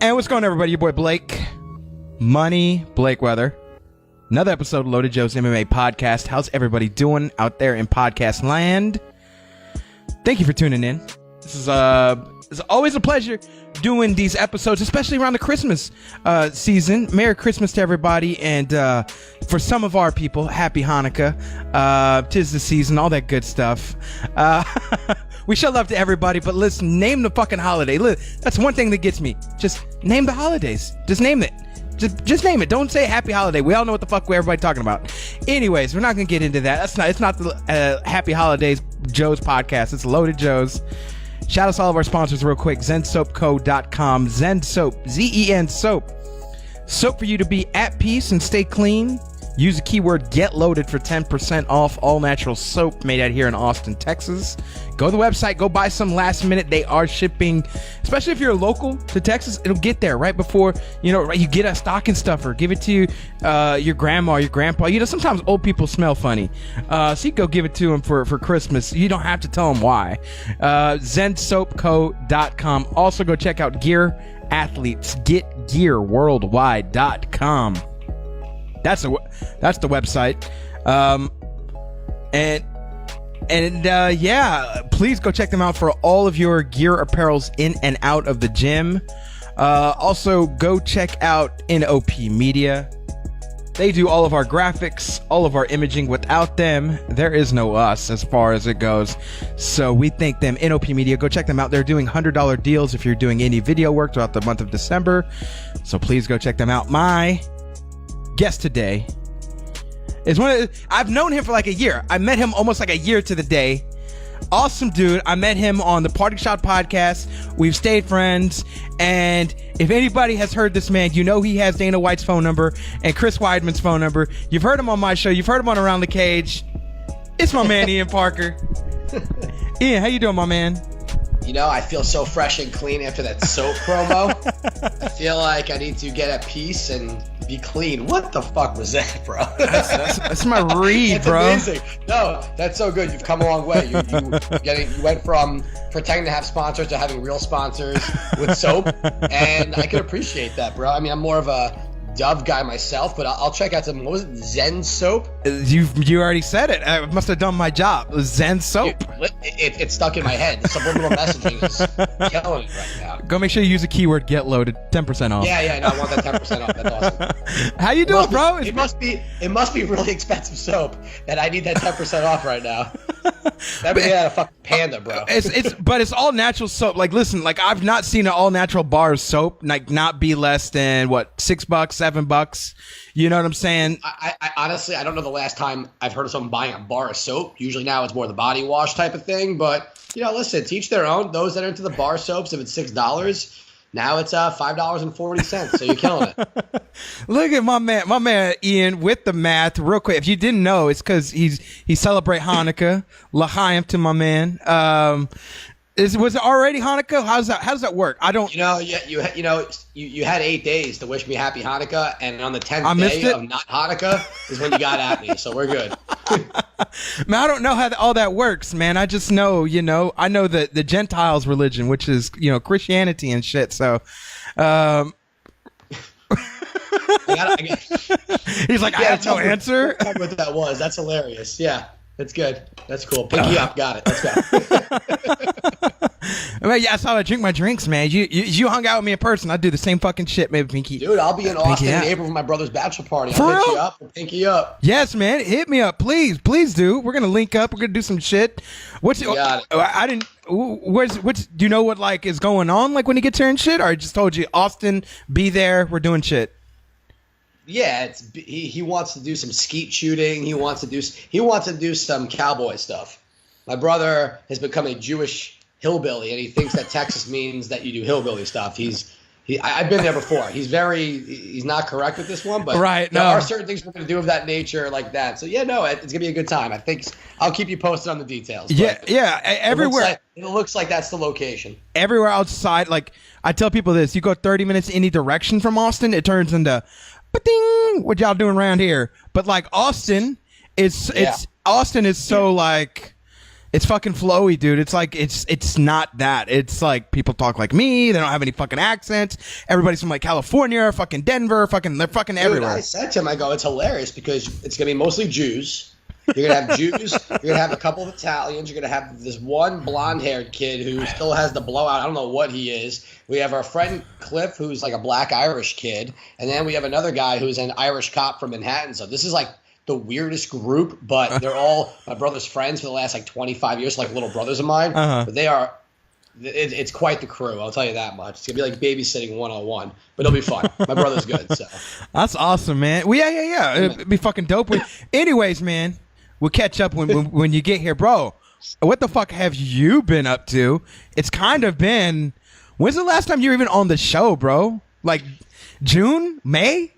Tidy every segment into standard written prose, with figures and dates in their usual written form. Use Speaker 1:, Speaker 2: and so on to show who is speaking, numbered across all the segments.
Speaker 1: And what's going on, everybody? Your boy Blake Money Blake Weather. Another episode of Loaded JOES MMA podcast. How's everybody doing out there in podcast land? Thank you for tuning in. This is it's always a pleasure doing these episodes, especially around the Christmas season. Merry Christmas to everybody, and for some of our people, Happy Hanukkah. 'Tis the season, all that good stuff. We show love to everybody, but listen, name the fucking holiday. That's one thing that gets me. Just name the holidays. Just name it. Just name it. Don't say Happy Holiday. We all know what the fuck everybody talking about. Anyways, we're not gonna get into that. It's not the Happy Holidays JOES podcast. It's Loaded JOES. Shout out to all of our sponsors real quick. ZenSoapCo.com. Zen Soap. Z-E-N Soap. Soap for you to be at peace and stay clean. Use the keyword GETLOADED for 10% off all natural soap made out here in Austin, Texas. Go to the website. Go buy some last minute. They are shipping, especially if you're local to Texas. It'll get there right before, you get a stocking stuffer. Give it to your grandma, your grandpa. Sometimes old people smell funny. So you go give it to them for Christmas. You don't have to tell them why. ZenSoapCo.com. Also go check out Gear Athletes. GetGearWorldwide.com. That's the website. Please go check them out for all of your gear apparels in and out of the gym. Also go check out NOP Media. They do all of our graphics, all of our imaging. Without them, there is no us as far as it goes. So we thank them. NOP Media, go check them out. They're doing $100 deals if you're doing any video work throughout the month of December. So please go check them out. My guest today is I've known him for like a year. I met him almost like a year to the day. Awesome dude. I met him on the Party Shot podcast. We've stayed friends, and if anybody has heard this man, you know he has Dana White's phone number and Chris Weidman's phone number. You've heard him on my show. You've heard him on Around the Cage. It's my man Ian Parker. Ian, how you doing, my man?
Speaker 2: I feel so fresh and clean after that soap promo. I feel like I need to get at peace and be clean. What the fuck was that, bro?
Speaker 1: That's my read, bro.
Speaker 2: Amazing. No, that's so good. You've come a long way. You went from pretending to have sponsors to having real sponsors with soap, and I can appreciate that, bro. I mean, I'm more of a Dove guy myself, but I'll check out some. What was it? Zen Soap?
Speaker 1: You already said it. I must have done my job. Zen Soap.
Speaker 2: It's stuck in my head. The subliminal messaging is killing me right now.
Speaker 1: Go make sure you use the keyword GETLOADED. 10% off.
Speaker 2: Yeah. No, I want that 10% off. That's awesome.
Speaker 1: How you doing, bro?
Speaker 2: It must be really expensive soap that I need that 10% off right now. That would be a fucking panda, bro.
Speaker 1: But it's all natural soap. Like, listen, like I've not seen an all natural bar of soap like not be less than what, $6, $7. You know what I'm saying?
Speaker 2: I honestly, I don't know the last time I've heard of someone buying a bar of soap. Usually now it's more the body wash type of thing. But listen, teach their own. Those that are into the bar soaps, if it's $6, now it's $5.40. So you're killing it.
Speaker 1: Look at my man Ian with the math. Real quick, if you didn't know, it's because he celebrate Hanukkah. L'chaim to my man. Was it already Hanukkah? How does that work? I don't.
Speaker 2: You had 8 days to wish me happy Hanukkah, and on the 10th day of not Hanukkah is when you got at me. So we're good.
Speaker 1: Man, I don't know how all that works, man. I just know, I know the Gentiles religion, which is Christianity and shit. So, he's like, I have no answer.
Speaker 2: What that was? That's hilarious. Yeah. That's good. That's cool. Pinky up. Got it. Let's go.
Speaker 1: Man, yeah, I saw I drink my drinks, man. You hung out with me in person. I'd do the same fucking shit, maybe pinky.
Speaker 2: Dude, I'll be in Austin in April for my brother's bachelor party. I'll hit you up and pinky up.
Speaker 1: Yes, man. Hit me up. Please do. We're going to link up. We're going to do some shit. Do you know what like is going on like when he gets here and shit? Or I just told you, Austin, be there. We're doing shit.
Speaker 2: Yeah, he wants to do some skeet shooting. He wants to do some cowboy stuff. My brother has become a Jewish hillbilly, and he thinks that Texas means that you do hillbilly stuff. I've been there before. He's not correct with this one, but there are certain things we're going to do of that nature like that. So yeah, no, it's going to be a good time. I think I'll keep you posted on the details.
Speaker 1: Yeah. Everywhere.
Speaker 2: It looks like that's the location.
Speaker 1: Everywhere outside, like I tell people this: you go 30 minutes any direction from Austin, it turns into ba-ding, what y'all doing around here? But like Austin is so like It's fucking flowy, dude. It's like it's not that. It's like people talk like me. They don't have any fucking accents. Everybody's from like California, fucking Denver, they're fucking
Speaker 2: Dude,
Speaker 1: everywhere.
Speaker 2: I said to him, I go, it's hilarious because it's gonna be mostly Jews. You're gonna have Jews. You're gonna have a couple of Italians. You're gonna have this one blonde-haired kid who still has the blowout. I don't know what he is. We have our friend Cliff, who's like a black Irish kid, and then we have another guy who's an Irish cop from Manhattan. So this is like the weirdest group, but they're all my brother's friends for the last like 25 years, like little brothers of mine. But they are, it's quite the crew, I'll tell you that much. It's gonna be like babysitting 101, but it'll be fun. My brother's good, so.
Speaker 1: That's awesome, man. Well, yeah. It'd be fucking dope. Anyways, man, we'll catch up when you get here, bro. What the fuck have you been up to? It's kind of been, when's the last time you were even on the show, bro? Like June, May?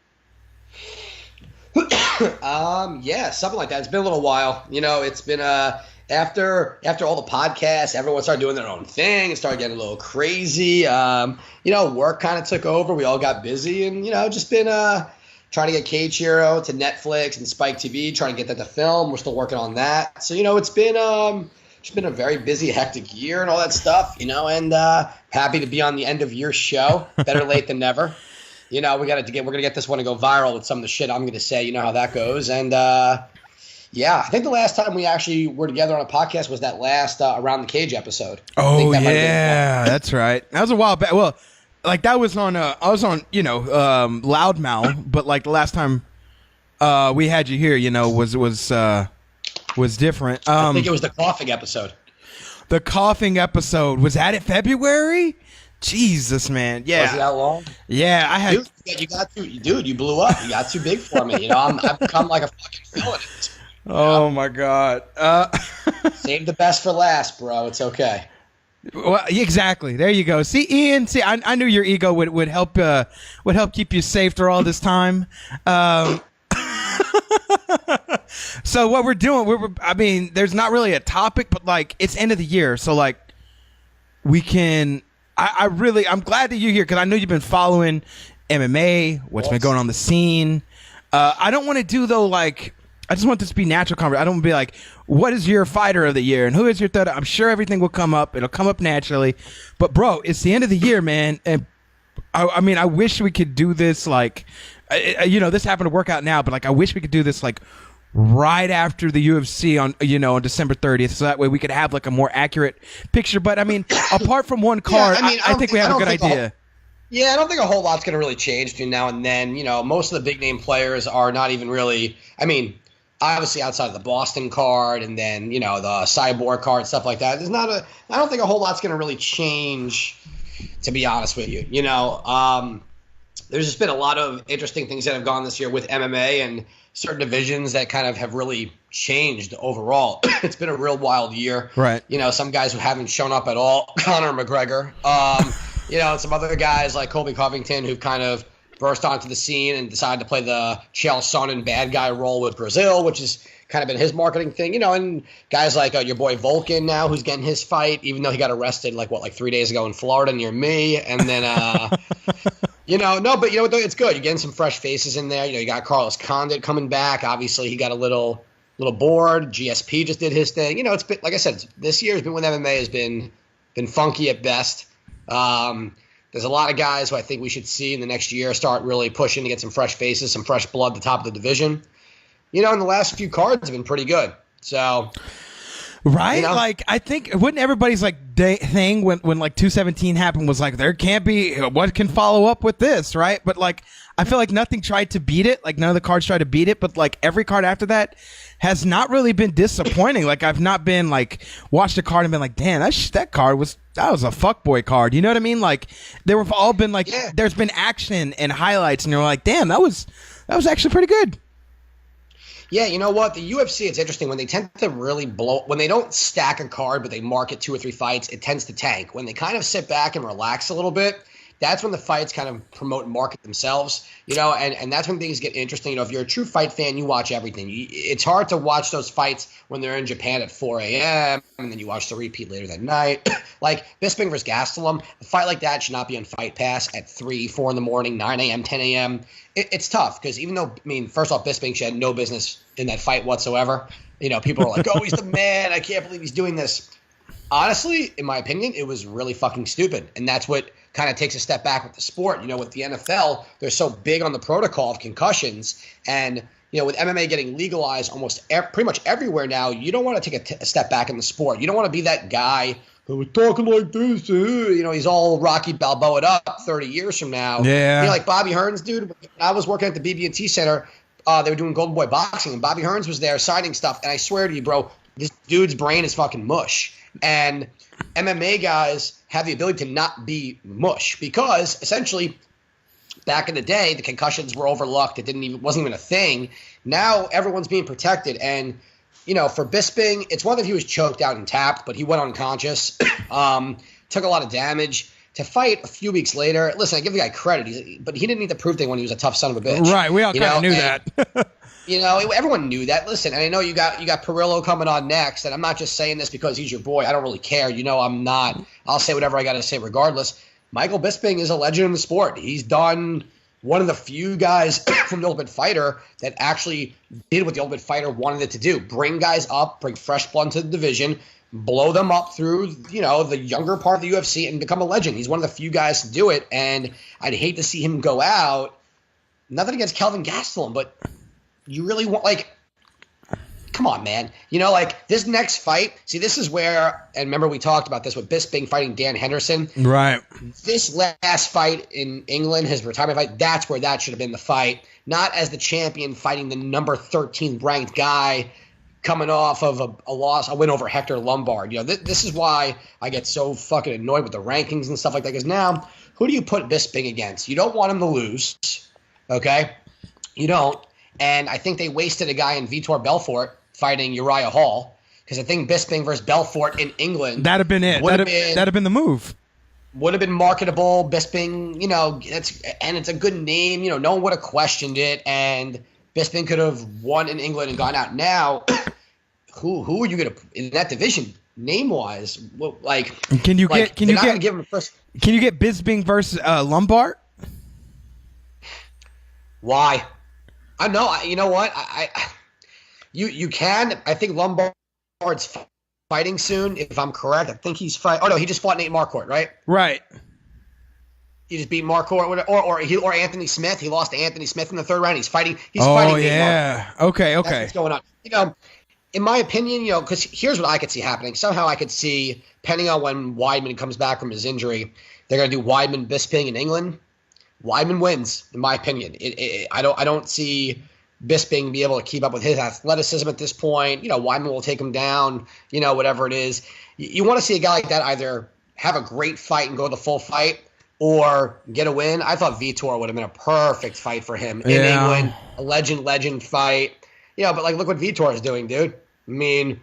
Speaker 2: Yeah, something like that. It's been a little while. You know, it's been after all the podcasts, everyone started doing their own thing. It started getting a little crazy. You know, work kind of took over. We all got busy, and you know, just been trying to get Cage Hero to Netflix and Spike TV, trying to get that to film. We're still working on that. So you know, it's been a very busy, hectic year and all that stuff. You know, and happy to be on the end of year show. Better late than never. You know, we're gonna get this one to go viral with some of the shit I'm gonna say. You know how that goes. And yeah, I think the last time we actually were together on a podcast was that last Around the Cage episode.
Speaker 1: Oh yeah, that's right. That was a while back. Well, like that was on. I was on, you know, Loudmouth, but like the last time we had you here, you know, was different.
Speaker 2: I think it was the coughing episode.
Speaker 1: The coughing episode, was that in February? Jesus, man. Yeah.
Speaker 2: Was it that long?
Speaker 1: Yeah, I had.
Speaker 2: Dude, you blew up. You got too big for me. You know, I've become like a fucking villain.
Speaker 1: Oh my God.
Speaker 2: Save the best for last, bro. It's okay.
Speaker 1: Well, exactly. There you go. See, Ian. See, I knew your ego would help keep you safe through all this time. So what we're doing, I mean, there's not really a topic, but like it's end of the year, so like we can. I'm glad that you're here because I know you've been following MMA, what's been going on the scene. I don't want to do though, like, I just want this to be natural conversation. I don't want to be like, what is your fighter of the year and who is your third? I'm sure everything will come up. It'll come up naturally. But bro, it's the end of the year, man. And I mean, I wish we could do this like, you know, this happened to work out now, but like, I wish we could do this like right after the UFC on, you know, on December 30th, so that way we could have like a more accurate picture. But I mean, apart from one card, yeah, I think we have a good idea.
Speaker 2: I don't think a whole lot's going to really change between now and then. You know, most of the big name players are not even really, I mean, obviously outside of the Boston card and then, you know, the Cyborg card, stuff like that. I don't think a whole lot's going to really change, to be honest with you. You know, there's just been a lot of interesting things that have gone this year with MMA and certain divisions that kind of have really changed overall. It's been a real wild year.
Speaker 1: Right.
Speaker 2: You know, some guys who haven't shown up at all, Conor McGregor, you know, and some other guys like Colby Covington who've kind of burst onto the scene and decided to play the Chael Sonnen bad guy role with Brazil, which has kind of been his marketing thing, you know, and guys like your boy Volkan now who's getting his fight, even though he got arrested like 3 days ago in Florida near me. And then, you know, no, but you know what, it's good. You're getting some fresh faces in there. You know, you got Carlos Condit coming back. Obviously, he got a little bored. GSP just did his thing. You know, it's been, like I said, this year has been, with MMA has been funky at best. There's a lot of guys who I think we should see in the next year start really pushing to get some fresh faces, some fresh blood at the top of the division. You know, and the last few cards have been pretty good. So,
Speaker 1: right?
Speaker 2: You know?
Speaker 1: Like, I think, wouldn't everybody's like thing when like 217 happened was like, there can't be, what can follow up with this, right? But like, I feel like nothing tried to beat it. Like, none of the cards tried to beat it. But like, every card after that has not really been disappointing. Like, I've not been like, watched a card and been like, damn, that card was a fuckboy card. You know what I mean? Like, they were all been like, there's been action and highlights, and you're like, damn, that was actually pretty good.
Speaker 2: Yeah, you know what? The UFC, it's interesting. When they tend to really when they don't stack a card, but they market 2 or 3 fights, it tends to tank. When they kind of sit back and relax a little bit, that's when the fights kind of promote and market themselves, you know, and that's when things get interesting. You know, if you're a true fight fan, you watch everything. It's hard to watch those fights when they're in Japan at 4 a.m., and then you watch the repeat later that night. Like Bisping versus Gastelum, a fight like that should not be on Fight Pass at 3, 4 in the morning, 9 a.m., 10 a.m. It's tough because even though, I mean, first off, Bisping had no business in that fight whatsoever. People are like, oh, he's the man. I can't believe he's doing this. Honestly, in my opinion, it was really fucking stupid. And that's what kind of takes a step back with the sport. With the NFL, they're so big on the protocol of concussions. And, with MMA getting legalized almost pretty much everywhere now, you don't want to take a step back in the sport. You don't want to be that guy who was talking like this. He's all Rocky Balboa'd up 30 years from now.
Speaker 1: Yeah.
Speaker 2: Like Bobby Hearns, dude. When I was working at the BB&T Center, they were doing Golden Boy boxing, and Bobby Hearns was there signing stuff. And I swear to you, bro, this dude's brain is fucking mush. And MMA guys have the ability to not be mush because essentially back in the day, the concussions were overlooked. It wasn't even a thing. Now everyone's being protected. And, for Bisping, it's one that he was choked out and tapped, but he went unconscious, took a lot of damage. To fight a few weeks later, listen, I give the guy credit, but he didn't need to prove thing when he was a tough son of a bitch.
Speaker 1: Right, we all kind of knew that.
Speaker 2: Everyone knew that. Listen, and I know you got Perillo coming on next, and I'm not just saying this because he's your boy. I don't really care. I'm not. I'll say whatever I got to say regardless. Michael Bisping is a legend in the sport. He's done one of the few guys from The Ultimate Fighter that actually did what The Ultimate Fighter wanted it to do. Bring guys up, bring fresh blood to the division, blow them up through, the younger part of the UFC and become a legend. He's one of the few guys to do it, and I'd hate to see him go out. Nothing against Kelvin Gastelum, but you really want, come on, man. This next fight, see, this is where, and remember we talked about this with Bisping fighting Dan Henderson.
Speaker 1: Right.
Speaker 2: This last fight in England, his retirement fight, that's where that should have been the fight. Not as the champion fighting the number 13th ranked guy coming off of a win over Hector Lombard. This is why I get so fucking annoyed with the rankings and stuff like that. Because now, who do you put Bisping against? You don't want him to lose, okay? You don't. And I think they wasted a guy in Vitor Belfort fighting Uriah Hall. Because I think Bisping versus Belfort in England.
Speaker 1: That'd have been it. That'd have been the move.
Speaker 2: Would have been marketable. Bisping, it's a good name. No one would have questioned it. And Bisping could have won in England and gone out. Now, who are you going to in that division name wise?
Speaker 1: Can you get Bisping versus Lombard?
Speaker 2: Why? I know. You know what? You can. I think Lombard's fighting soon. If I'm correct, I think he's fighting. Oh no, he just fought Nate Marquardt, right?
Speaker 1: Right.
Speaker 2: He just beat Marquardt, or Anthony Smith. He lost to Anthony Smith in the third round. He's fighting. Oh
Speaker 1: yeah. Okay.
Speaker 2: That's what's going on. In my opinion, because here's what I could see happening. Somehow I could see, depending on when Weidman comes back from his injury, they're going to do Weidman Bisping in England. Weidman wins, in my opinion. I don't see Bisping be able to keep up with his athleticism at this point. Weidman will take him down. Whatever it is, you want to see a guy like that either have a great fight and go the full fight, or get a win. I thought Vitor would have been a perfect fight for him in England. A legend fight. But look what Vitor is doing, dude. I mean,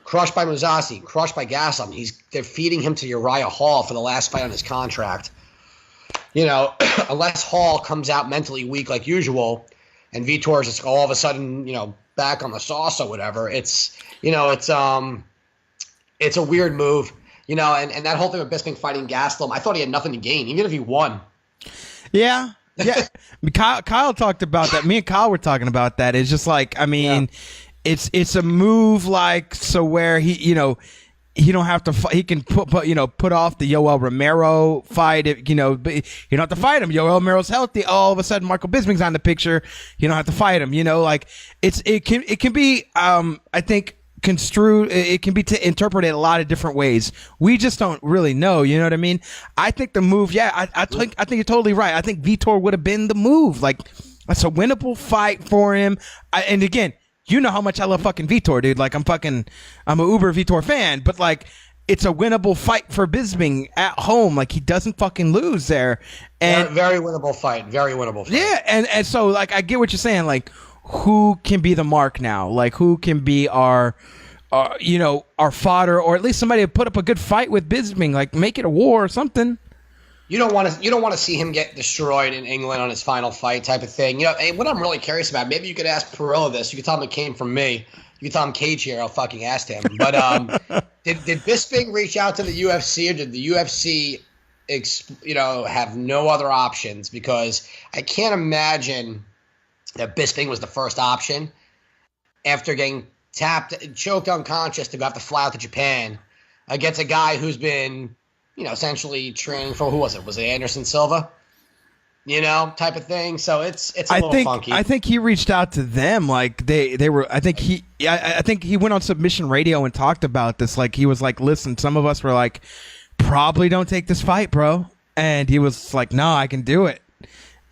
Speaker 2: crushed by Mousasi, crushed by Gaslam. They're feeding him to Uriah Hall for the last fight on his contract. Unless Hall comes out mentally weak like usual, and Vitor is just all of a sudden, back on the sauce or whatever. It's a weird move. And that whole thing with Bisping fighting Gastelum, I thought he had nothing to gain, even if he won.
Speaker 1: Yeah. Kyle talked about that. Me and Kyle were talking about that. It's just it's a move where he don't have to fight. He can put off the Yoel Romero fight. But you don't have to fight him. Yoel Romero's healthy. All of a sudden, Marco Bisping's on the picture. You don't have to fight him. It can be. I think construed. It can be interpreted a lot of different ways. We just don't really know. You know what I mean? I think the move. Yeah, I think you're totally right. I think Vitor would have been the move. That's a winnable fight for him. And again, you know how much I love fucking Vitor, dude. I'm a uber Vitor fan, but it's a winnable fight for Bisping at home. He doesn't fucking lose there. And
Speaker 2: very winnable fight. Very winnable fight.
Speaker 1: Yeah, and so I get what you're saying. Who can be the mark now? Who can be our fodder, or at least somebody to put up a good fight with Bisping? Make it a war or something.
Speaker 2: You don't want to see him get destroyed in England on his final fight type of thing. And what I'm really curious about, maybe you could ask Perillo this. You could tell him it came from me. You could tell him Cage here. I'll fucking ask him. But did Bisping reach out to the UFC, or did the UFC have no other options? Because I can't imagine that Bisping was the first option after getting choked unconscious to have to fly out to Japan against a guy who's been, essentially training for, who was it? Was it Anderson Silva? Type of thing. So it's a little funky.
Speaker 1: I think he reached out to them. Like they were. I think he went on Submission Radio and talked about this. Like he was like, "Listen, some of us were like, probably don't take this fight, bro." And he was like, "No, I can do it."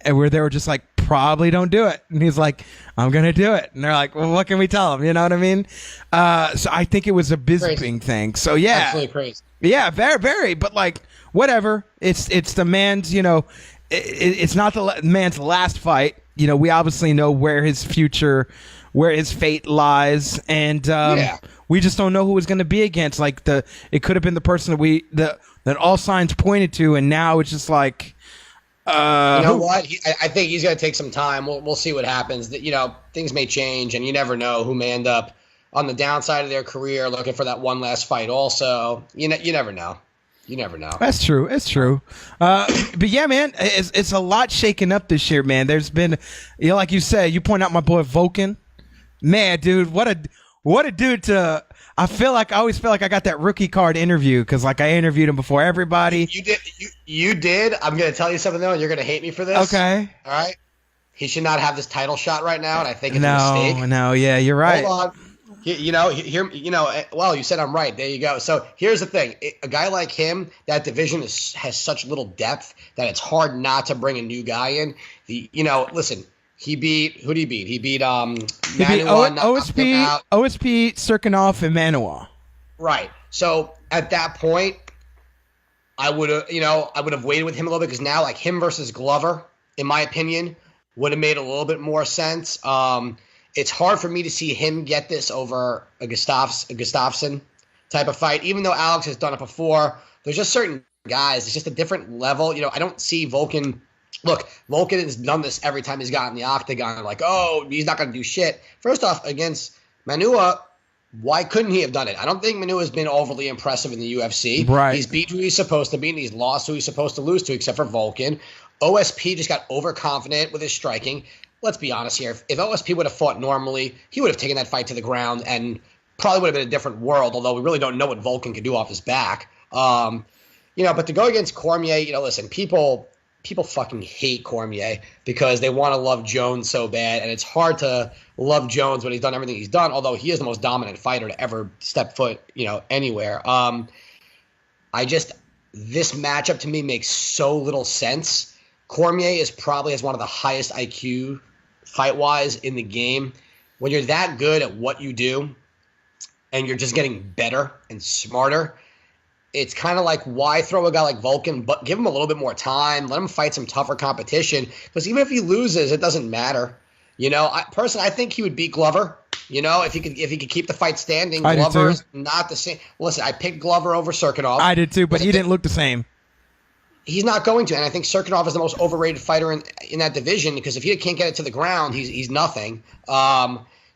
Speaker 1: And they were just like, "Probably don't do it." And he's like, "I'm gonna do it." And they're like, "Well, what can we tell him?" You know what I mean? So I think it was a Bisping thing. So yeah,
Speaker 2: absolutely crazy.
Speaker 1: Yeah, very, very. But like, whatever. It's the man's. It's not the man's last fight. We obviously know where his future, where his fate lies, and we just don't know who it's going to be against. Like it could have been the person that all signs pointed to, and now it's just like,
Speaker 2: you know what? I think he's going to take some time. We'll see what happens. Things may change, and you never know who may end up on the downside of their career looking for that one last fight. Also, you never know. You never know.
Speaker 1: That's true. It's true. But yeah, man, it's a lot shaken up this year, man. There's been, like you said, you point out my boy Volkan. Man, dude, what a dude to. I always feel like I got that rookie card interview because like I interviewed him before everybody.
Speaker 2: You did. I'm gonna tell you something though, and you're gonna hate me for this.
Speaker 1: Okay.
Speaker 2: All right. He should not have this title shot right now, and I think it's a mistake.
Speaker 1: No, yeah, you're right.
Speaker 2: Hold on. Well, you said I'm right. There you go. So here's the thing. A guy like him, that division has such little depth that it's hard not to bring a new guy in. Listen, who did he beat? He beat
Speaker 1: OSP, Serkinov, and Manuwa.
Speaker 2: Right. So at that point, I would have waited with him a little bit because now like him versus Glover, in my opinion, would have made a little bit more sense. It's hard for me to see him get this over a Gustafsson type of fight, even though Alex has done it before. There's just certain guys. It's just a different level. I don't see Volkan. Look, Volkan has done this every time he's gotten the octagon. Like, oh, he's not going to do shit. First off, against Manuwa, why couldn't he have done it? I don't think Manuwa has been overly impressive in the UFC.
Speaker 1: Right.
Speaker 2: He's beat who he's supposed to beat, and he's lost who he's supposed to lose to, except for Volkan. OSP just got overconfident with his striking. Let's be honest here. If OSP would have fought normally, he would have taken that fight to the ground and probably would have been a different world, although we really don't know what Volkan could do off his back. But to go against Cormier, listen, people fucking hate Cormier because they want to love Jones so bad, and it's hard to love Jones when he's done everything he's done, although he is the most dominant fighter to ever step foot, anywhere. This matchup to me makes so little sense. Cormier probably has one of the highest IQ fight-wise in the game. When you're that good at what you do and you're just getting better and smarter, it's kind of like, why throw a guy like Volkan, but give him a little bit more time, let him fight some tougher competition, because even if he loses, it doesn't matter. I think he would beat Glover. If he could keep the fight standing. Glover is not the same. Listen, I picked Glover over Serkinov.
Speaker 1: I did too, but he didn't look the same.
Speaker 2: He's not going to, and I think Serkinov is the most overrated fighter in that division because if he can't get it to the ground, he's nothing.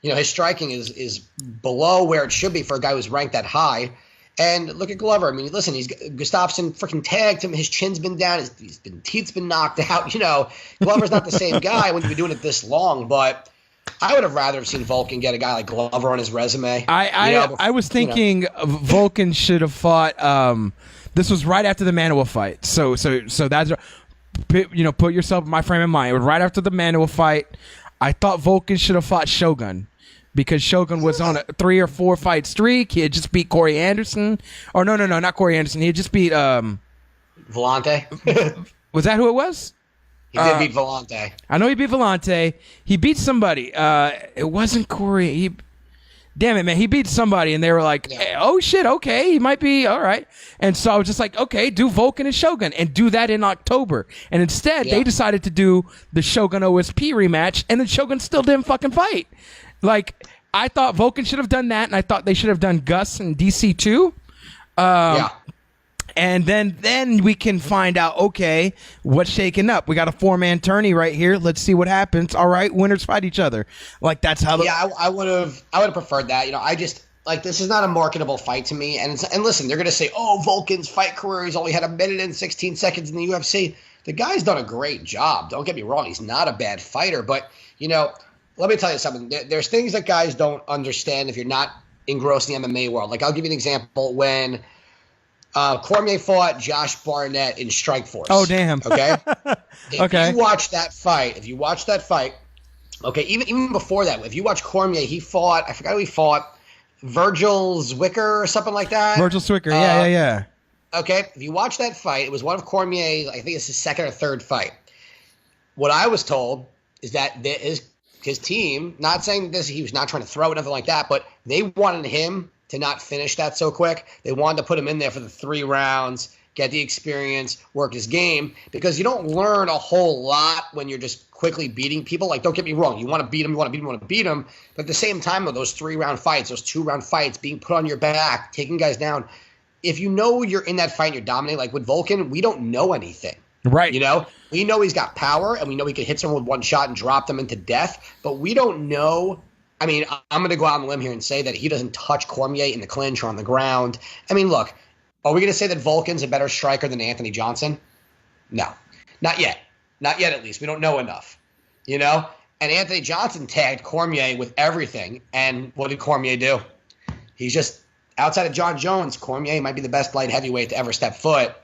Speaker 2: His striking is below where it should be for a guy who's ranked that high. And look at Glover. I mean, listen, Gustafsson freaking tagged him. His chin's been down. His teeth's been knocked out. Glover's not the same guy when you've been doing it this long. But I would have rather have seen Volkan get a guy like Glover on his resume.
Speaker 1: I was thinking Volkan should have fought. This was right after the Manuwa fight. So that's put yourself in my frame of mind. It was right after the Manuwa fight. I thought Volkan should have fought Shogun. Because Shogun was on a 3 or 4 fight streak. He had just beat Corey Anderson. Or no, not Corey Anderson. He had just beat
Speaker 2: Vellante.
Speaker 1: Was that who it was?
Speaker 2: He did beat Vellante.
Speaker 1: I know he beat Vellante. He beat somebody. It wasn't Corey. Damn it, man. He beat somebody, and they were like, hey, oh, shit, okay. He might be all right. And so I was just like, okay, do Volkan and Shogun, and do that in October. And instead, they decided to do the Shogun OSP rematch, and then Shogun still didn't fucking fight. Like, I thought Volkan should have done that, and I thought they should have done Gus and DC too. And then we can find out, okay, what's shaking up. We got a 4-man tourney right here. Let's see what happens. All right, winners fight each other. Like, that's how.
Speaker 2: I would have preferred that. I just this is not a marketable fight to me. And listen, they're gonna say, oh, Volkan's fight career, he's only had 1 minute and 16 seconds in the UFC. The guy's done a great job. Don't get me wrong, he's not a bad fighter, but let me tell you something. There's things that guys don't understand if you're not engrossed in the MMA world. Like, I'll give you an example. When Cormier fought Josh Barnett in Strikeforce.
Speaker 1: Oh, damn.
Speaker 2: Okay?
Speaker 1: Okay.
Speaker 2: If you watch that fight, okay, even before that, if you watch Cormier, he fought, I forgot who he fought, Virgil Zwicker or something like that.
Speaker 1: Virgil Zwicker, yeah.
Speaker 2: Okay, if you watch that fight, it was one of Cormier's, I think it's his second or third fight. What I was told is that his team, not saying this, he was not trying to throw it, nothing like that, but they wanted him to not finish that so quick. They wanted to put him in there for the 3 rounds, get the experience, work his game, because you don't learn a whole lot when you're just quickly beating people. Like, don't get me wrong, you want to beat him, but at the same time, those 3-round fights, those 2-round fights, being put on your back, taking guys down, if you know you're in that fight and you're dominating, like with Volkan, we don't know anything.
Speaker 1: Right.
Speaker 2: You know, we know he's got power, and we know he can hit someone with one shot and drop them into death, but we don't know. I mean, I'm going to go out on a limb here and say that he doesn't touch Cormier in the clinch or on the ground. I mean, look, are we going to say that Volkan's a better striker than Anthony Johnson? No, not yet. Not yet, at least. We don't know enough, you know? And Anthony Johnson tagged Cormier with everything, and what did Cormier do? He's just, outside of John Jones, Cormier might be the best light heavyweight to ever step foot.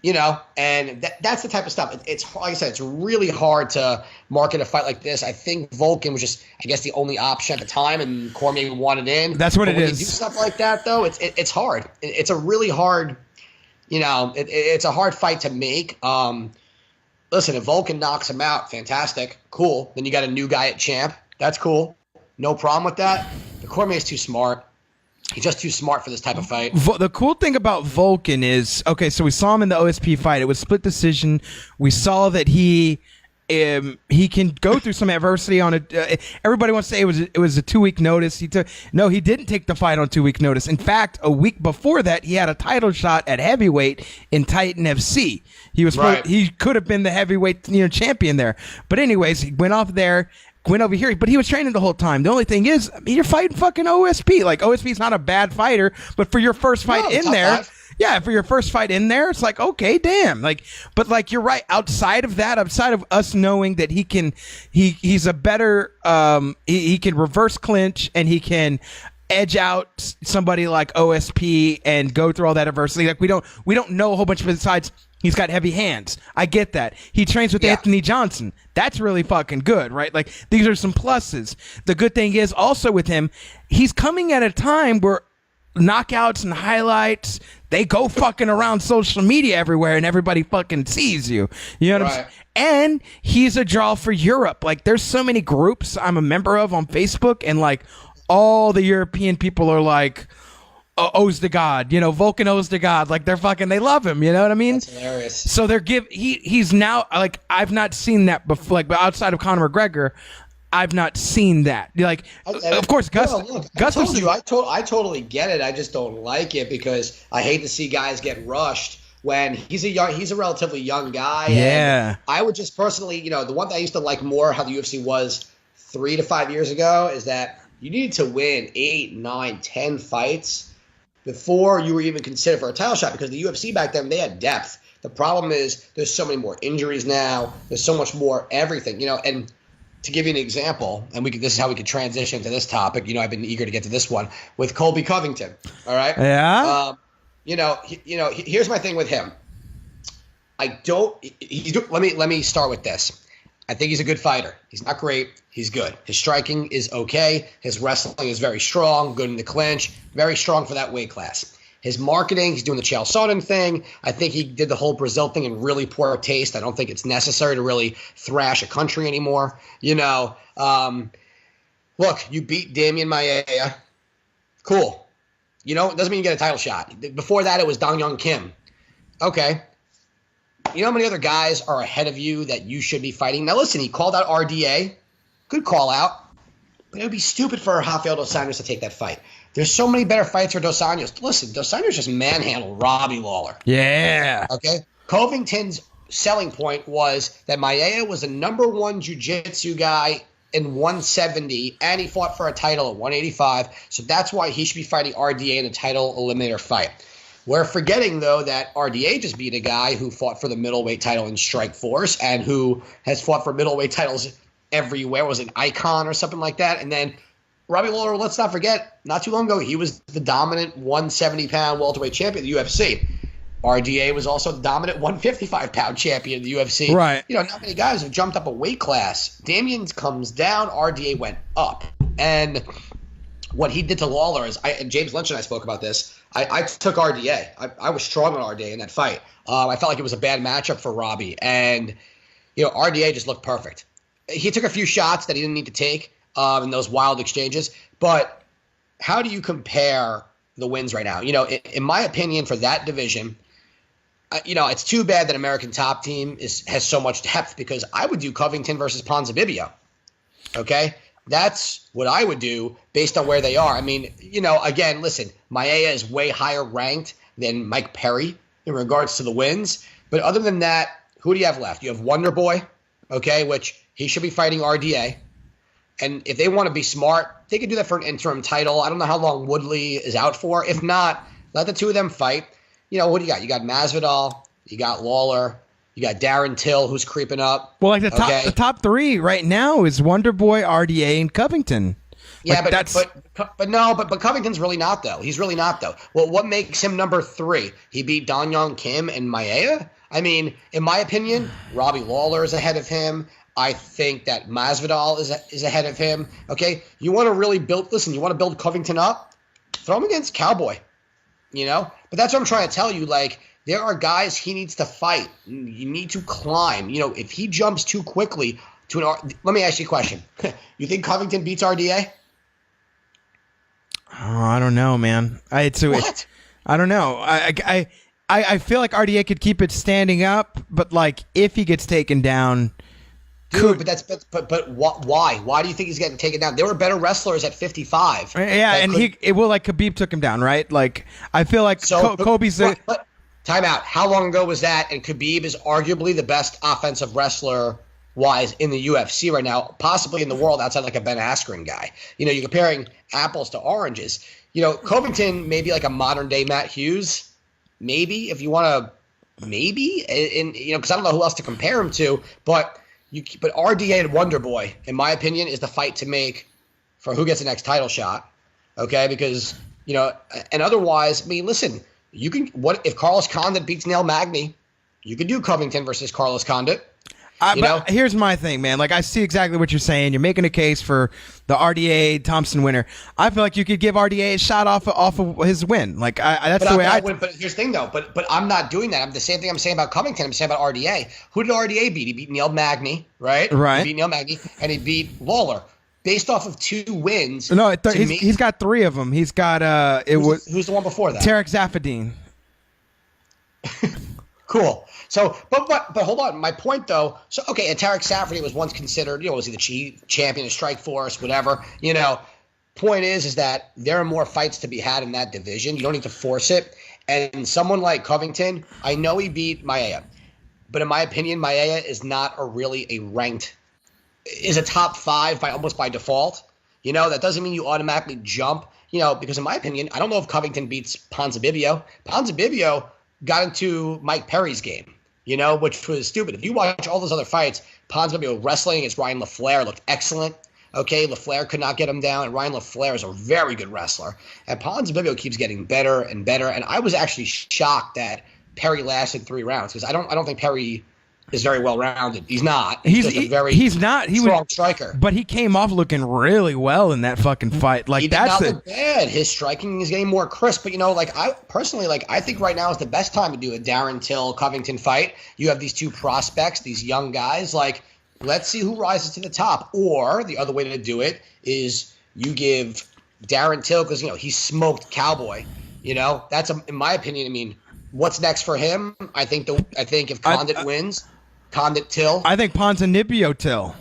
Speaker 2: You know, and that's the type of stuff. It's like I said, it's really hard to market a fight like this. I think Volkan was just, I guess, the only option at the time, and Cormier wanted in.
Speaker 1: That's what it is.
Speaker 2: When you do stuff like that, though, it's hard. It's a really hard, you know, it's a hard fight to make. Listen, if Volkan knocks him out, fantastic, cool. Then you got a new guy at champ. That's cool. No problem with that. But Cormier's too smart. He's just too smart for this type of fight.
Speaker 1: The cool thing about Volkan is, okay, so we saw him in the OSP fight. It was split decision. We saw that he can go through some adversity on it. Everybody wants to say it was a 2-week notice. He didn't take the fight on 2-week notice. In fact, a week before that, he had a title shot at heavyweight in Titan FC. He could have been the heavyweight champion there. But anyways, he went over here, but he was training the whole time. The only thing is, you're fighting fucking OSP. Like, OSP's not a bad fighter, but for your first fight in there, it's like, okay, damn. But you're right. Outside of us knowing that he's a better, he can reverse clinch and he can edge out somebody like OSP and go through all that adversity. Like, we don't know a whole bunch of besides. He's got heavy hands. I get that. He trains with Anthony Johnson. That's really fucking good, right? Like, these are some pluses. The good thing is also with him, he's coming at a time where knockouts and highlights, they go fucking around social media everywhere and everybody fucking sees you. You know what I'm saying? And he's a draw for Europe. Like, there's so many groups I'm a member of on Facebook, and like all the European people are like, owes to God, Volkan owes to God. Like, they love him. You know what I mean?
Speaker 2: That's hilarious.
Speaker 1: So he's now, like, I've not seen that before. Like, but outside of Conor McGregor, I've not seen that. Like, of course, Gus.
Speaker 2: I told you, I totally get it. I just don't like it because I hate to see guys get rushed when he's a relatively young guy.
Speaker 1: Yeah.
Speaker 2: And I would just personally, the one thing I used to like more how the UFC was 3 to 5 years ago is that you needed to win 8, 9, 10 fights before you were even considered for a title shot, because the UFC back then, they had depth. The problem is there's so many more injuries now. There's so much more everything, and to give you an example, and this is how we could transition to this topic. I've been eager to get to this one with Colby Covington. All right.
Speaker 1: Yeah.
Speaker 2: Here's my thing with him. Let me start with this. I think he's a good fighter. He's not great. He's good. His striking is okay. His wrestling is very strong, good in the clinch, very strong for that weight class. His marketing, he's doing the Chael Sonnen thing. I think he did the whole Brazil thing in really poor taste. I don't think it's necessary to really thrash a country anymore. Look, you beat Damian Maia. Cool. It doesn't mean you get a title shot. Before that, it was Dong Young Kim. Okay. You know how many other guys are ahead of you that you should be fighting? Now, listen, he called out RDA. Good call out. But it would be stupid for Rafael Dos Anjos to take that fight. There's so many better fights for Dos Anjos. Listen, Dos Anjos just manhandled Robbie Lawler.
Speaker 1: Yeah.
Speaker 2: Okay? Covington's selling point was that Maia was the number 1 jiu-jitsu guy in 170, and he fought for a title at 185. So that's why he should be fighting RDA in a title eliminator fight. We're forgetting, though, that RDA just beat a guy who fought for the middleweight title in Strikeforce and who has fought for middleweight titles everywhere, was an icon or something like that. And then Robbie Lawler, let's not forget, not too long ago, he was the dominant 170-pound welterweight champion of the UFC. RDA was also the dominant 155-pound champion of the UFC.
Speaker 1: Right.
Speaker 2: Not many guys have jumped up a weight class. Damian comes down, RDA went up. And what he did to Lawler is, James Lynch and I spoke about this, I took RDA. I was strong on RDA in that fight. I felt like it was a bad matchup for Robbie. And, RDA just looked perfect. He took a few shots that he didn't need to take in those wild exchanges. But how do you compare the wins right now? In my opinion, for that division, it's too bad that American Top Team has so much depth, because I would do Covington versus Ponzinibbio. Okay? That's what I would do based on where they are. I mean, again, listen, Maia is way higher ranked than Mike Perry in regards to the wins. But other than that, who do you have left? You have Wonder Boy, okay, which he should be fighting RDA. And if they want to be smart, they could do that for an interim title. I don't know how long Woodley is out for. If not, let the two of them fight. What do you got? You got Masvidal, you got Lawler, you got Darren Till, who's creeping up.
Speaker 1: Well, like the top three right now is Wonder Boy, RDA, and Covington.
Speaker 2: Yeah,
Speaker 1: like
Speaker 2: but Covington's really not, though. He's really not, though. Well, what makes him number 3? He beat Dong Young Kim and Maia? I mean, in my opinion, Robbie Lawler is ahead of him. I think that Masvidal is ahead of him. Okay, you want to really build Covington up? Throw him against Cowboy. But that's what I'm trying to tell you. Like, there are guys he needs to fight. You need to climb. If he jumps too quickly to let me ask you a question. You think Covington beats RDA?
Speaker 1: Oh, I don't know, man. I don't know. I feel like RDA could keep it standing up, but like if he gets taken down.
Speaker 2: Dude, but why? Why do you think he's getting taken down? There were better wrestlers at 55.
Speaker 1: Yeah, and Khabib took him down, right? Like, I feel like Colby's
Speaker 2: but time out. How long ago was that? And Khabib is arguably the best offensive wrestler wise in the UFC right now, possibly in the world outside like a Ben Askren guy. You're comparing apples to oranges. Covington may be like a modern day Matt Hughes, maybe if you want to, maybe, because I don't know who else to compare him to, but RDA and Wonder Boy, in my opinion, is the fight to make for who gets the next title shot. Okay, because and otherwise, I mean, listen, what if Carlos Condit beats Neil Magny? You could do Covington versus Carlos Condit.
Speaker 1: But here's my thing, man. Like, I see exactly what you're saying. You're making a case for the RDA Thompson winner. I feel like you could give RDA a shot off of his win. Like, that's the way I.
Speaker 2: But here's the thing, though. But I'm not doing that. I'm the same thing I'm saying about Covington. I'm saying about RDA. Who did RDA beat? He beat Neil Magny, right?
Speaker 1: Right.
Speaker 2: He beat Neil Magny, and he beat Lawler. Based off of 2 wins.
Speaker 1: No, he's got 3 of them. He's got
Speaker 2: who's the one before that?
Speaker 1: Tarek Zafadine.
Speaker 2: Cool. So, but hold on. My point, though. So, okay, and Tarek Safdie was once considered, was he the champion of Strikeforce, whatever. Point is that there are more fights to be had in that division. You don't need to force it. And someone like Covington, I know he beat Maia, but in my opinion, Maia is not is a top 5 almost by default. That doesn't mean you automatically jump. Because in my opinion, I don't know if Covington beats Ponzinibbio. Ponzinibbio got into Mike Perry's game, which was stupid. If you watch all those other fights, Ponzinibbio wrestling against Ryan LaFleur looked excellent. Okay, LaFleur could not get him down, and Ryan LaFleur is a very good wrestler. And Ponzinibbio keeps getting better and better. And I was actually shocked that Perry lasted 3 rounds, because I don't think Perry is very well rounded. He's not. He's just a very strong striker.
Speaker 1: But he came off looking really well in that fucking fight. Like,
Speaker 2: he did not look bad. His striking is getting more crisp. But I personally, I think right now is the best time to do a Darren Till Covington fight. You have these 2 prospects, these young guys. Let's see who rises to the top. Or the other way to do it is you give Darren Till, because he smoked Cowboy. That's in my opinion. I mean, what's next for him? I think if Condit wins. Condit Till.
Speaker 1: I think Ponzinibbio Till.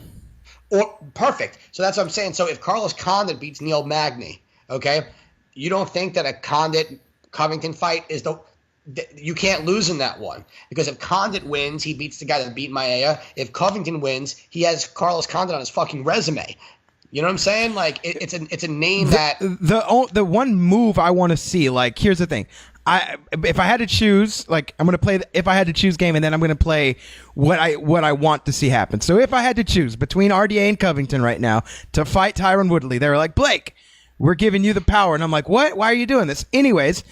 Speaker 2: Or perfect. So that's what I'm saying. So if Carlos Condit beats Neil Magny, okay, you don't think that a Condit Covington fight is you can't lose in that one, because if Condit wins, he beats the guy that beat Maia. If Covington wins, he has Carlos Condit on his fucking resume. You know what I'm saying? Like, it's a name that
Speaker 1: the one move I want to see. Like, here's the thing. If I had to choose, like I'm gonna play if I had to choose game, and then I'm gonna play what I want to see happen. So if I had to choose between RDA and Covington right now to fight Tyron Woodley, they were like, Blake, we're giving you the power, and I'm like, what? Why are you doing this? Anyways,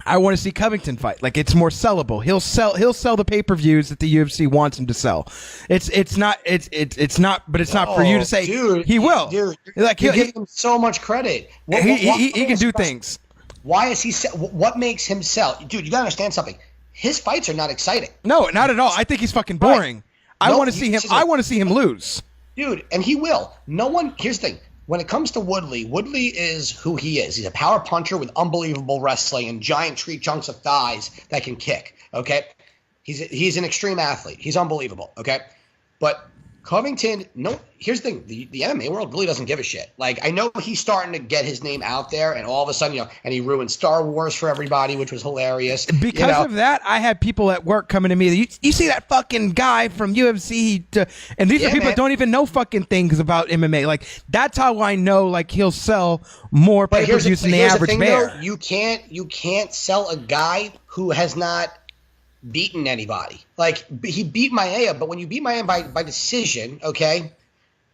Speaker 1: I want to see Covington fight. Like, it's more sellable. He'll sell the pay-per-views that the UFC wants him to sell. It's not for you to say,
Speaker 2: dude,
Speaker 1: he will.
Speaker 2: Dude,
Speaker 1: like
Speaker 2: you give him so much credit.
Speaker 1: He can do things.
Speaker 2: Why is he? What makes him sell? Dude, you gotta understand something. His fights are not exciting.
Speaker 1: No, not at all. I think he's fucking boring. Right. I want to see him. I want to see him lose.
Speaker 2: Dude, and he will. No one. Here's the thing. When it comes to Woodley is who he is. He's a power puncher with unbelievable wrestling and giant tree chunks of thighs that can kick. Okay, he's an extreme athlete. He's unbelievable. Okay, but Covington, no. Here's the thing: the MMA world really doesn't give a shit. Like, I know he's starting to get his name out there, and all of a sudden, and he ruined Star Wars for everybody, which was hilarious.
Speaker 1: Because of that, I had people at work coming to me. You see that fucking guy from UFC, and these are people that don't even know fucking things about MMA. Like, that's how I know. Like, he'll sell more pay-per-views than the average bear.
Speaker 2: Though, you can't sell a guy who has not beaten anybody. Like, he beat Maia, but when you beat Maia by decision, okay,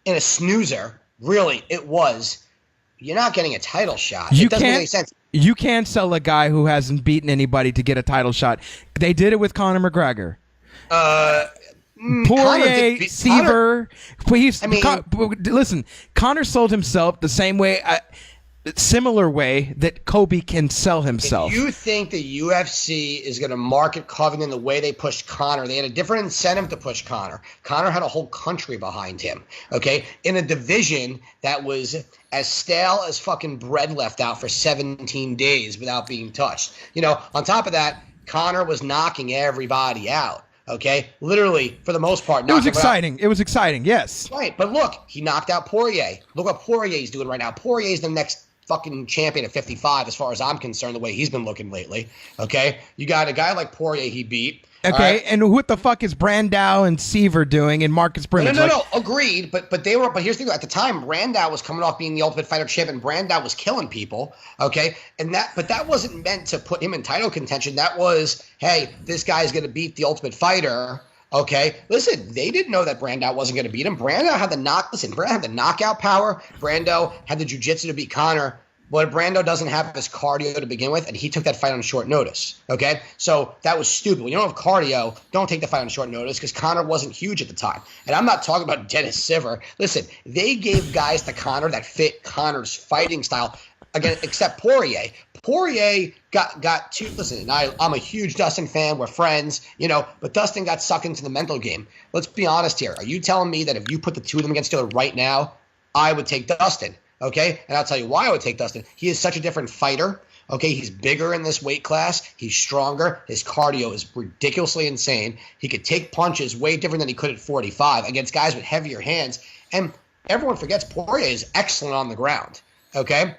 Speaker 2: in a snoozer, really, you're not getting a title shot. It doesn't make any sense.
Speaker 1: You can't sell a guy who hasn't beaten anybody to get a title shot. They did it with Conor McGregor. Poirier, Seaver. Listen, Conor sold himself the same way, similar way that Colby can sell himself.
Speaker 2: If you think the UFC is going to market Covington the way they pushed Conor, they had a different incentive to push Conor. Conor had a whole country behind him, okay, in a division that was as stale as fucking bread left out for 17 days without being touched. On top of that, Conor was knocking everybody out. Okay, literally, for the most part.
Speaker 1: It was exciting. It was exciting, yes.
Speaker 2: Right, but look, he knocked out Poirier. Look what Poirier's doing right now. Poirier's the next fucking champion at 55, as far as I'm concerned, the way he's been looking lately. Okay, you got a guy like Poirier he beat.
Speaker 1: Okay, right? And what the fuck is Brandao and Seaver doing and Marcus Brimage?
Speaker 2: No, agreed. But here's the thing. At the time, Brandao was coming off being the Ultimate Fighter champion. Brandao was killing people. Okay, but that wasn't meant to put him in title contention. That was, hey, this guy's gonna beat the Ultimate Fighter. Okay, listen, they didn't know that Brandao wasn't going to beat him. Brandao had the knockout power. Brandao had the jiu-jitsu to beat Conor. But Brandao doesn't have his cardio to begin with, and he took that fight on short notice. Okay, so that was stupid. When you don't have cardio, don't take the fight on short notice, because Conor wasn't huge at the time. And I'm not talking about Dennis Siver. Listen, they gave guys to Conor that fit Conor's fighting style. Again, except Poirier. Poirier got two. Listen, I'm a huge Dustin fan. We're friends, but Dustin got sucked into the mental game. Let's be honest here. Are you telling me that if you put the two of them against each other right now, I would take Dustin? Okay, and I'll tell you why I would take Dustin. He is such a different fighter. Okay, he's bigger in this weight class. He's stronger. His cardio is ridiculously insane. He could take punches way different than he could at 45 against guys with heavier hands. And everyone forgets Poirier is excellent on the ground. Okay.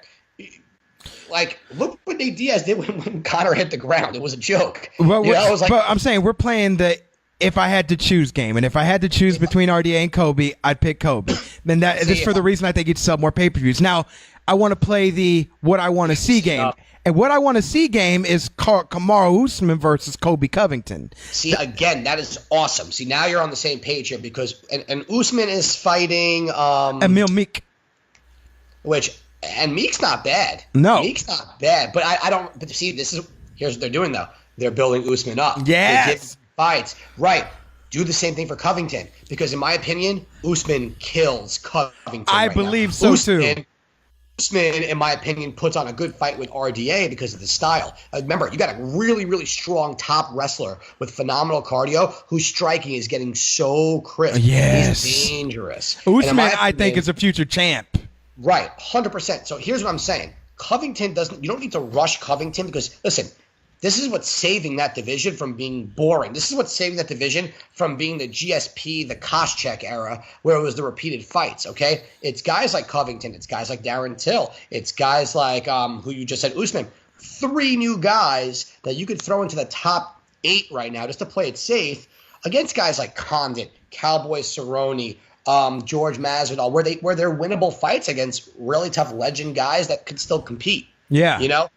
Speaker 2: Like, look what Nate Diaz did when Conor hit the ground. It was a joke.
Speaker 1: Well, but I'm saying we're playing the if I had to choose game, and if I had to choose between RDA and Colby, I'd pick Colby. And that's for the reason I think you'd sell more pay-per-views. Now, I want to play the what I want to see game. And what I want to see game is Kamaru Usman versus Colby Covington.
Speaker 2: See, again, that is awesome. See, now you're on the same page here, because and Usman is fighting
Speaker 1: Emil Meek.
Speaker 2: And Meek's not bad.
Speaker 1: No.
Speaker 2: Meek's not bad. But I don't – but see, here's what they're doing, though. They're building Usman up.
Speaker 1: Yes.
Speaker 2: They're getting fights. Right. Do the same thing for Covington, because in my opinion, Usman kills Covington
Speaker 1: I believe so, too.
Speaker 2: Usman, in my opinion, puts on a good fight with RDA because of the style. Remember, you got a really, really strong top wrestler with phenomenal cardio whose striking is getting so crisp.
Speaker 1: Yes.
Speaker 2: He's dangerous.
Speaker 1: Usman, I think, is a future champ.
Speaker 2: Right, 100%. So here's what I'm saying. Covington you don't need to rush Covington, because, listen, this is what's saving that division from being boring. This is what's saving that division from being the GSP, the Koscheck era, where it was the repeated fights, okay? It's guys like Covington. It's guys like Darren Till. It's guys like, who you just said, Usman. 3 new guys that you could throw into the top 8 right now just to play it safe against guys like Condit, Cowboy Cerrone, George Masvidal, where they're winnable fights against really tough legend guys that could still compete.
Speaker 1: Yeah.
Speaker 2: You know,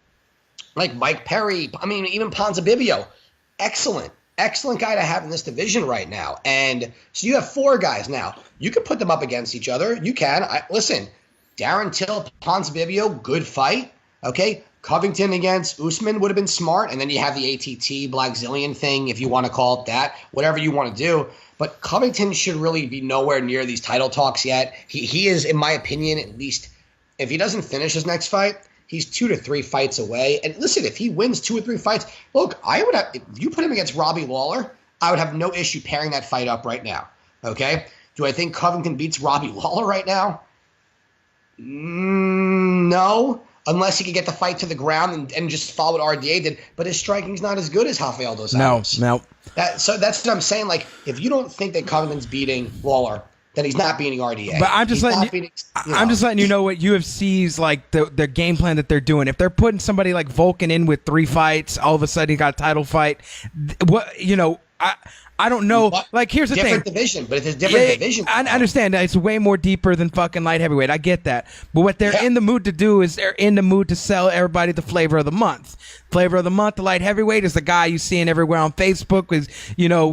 Speaker 2: like Mike Perry. I mean, even Ponzinibbio. Excellent guy to have in this division right now. And so you have 4 guys now. You can put them up against each other. You can. Listen, Darren Till, Ponzinibbio, good fight. Okay. Covington against Usman would have been smart. And then you have the ATT Black Zillion thing, if you want to call it that, whatever you want to do. But Covington should really be nowhere near these title talks yet. He is, in my opinion, at least, if he doesn't finish his next fight, he's 2 to 3 fights away. And listen, if he wins 2 or 3 fights, look, if you put him against Robbie Lawler, I would have no issue pairing that fight up right now. Okay? Do I think Covington beats Robbie Lawler right now? No. Unless he could get the fight to the ground and just follow what RDA did. But his striking's not as good as Rafael dos Anjos.
Speaker 1: No.
Speaker 2: So that's what I'm saying. Like, if you don't think that Covington's beating Lawler, then he's not beating RDA.
Speaker 1: But I'm just letting you know what UFC's like the game plan that they're doing. If they're putting somebody like Volkan in with 3 fights, all of a sudden he got a title fight. I don't know. Like, here's the thing.
Speaker 2: Different division, but it's a different division.
Speaker 1: I understand that. It's way more deeper than fucking light heavyweight. I get that. But what they're in the mood to do is they're in the mood to sell everybody the flavor of the month. Flavor of the month, the light heavyweight, is the guy you seeing everywhere on Facebook. Is,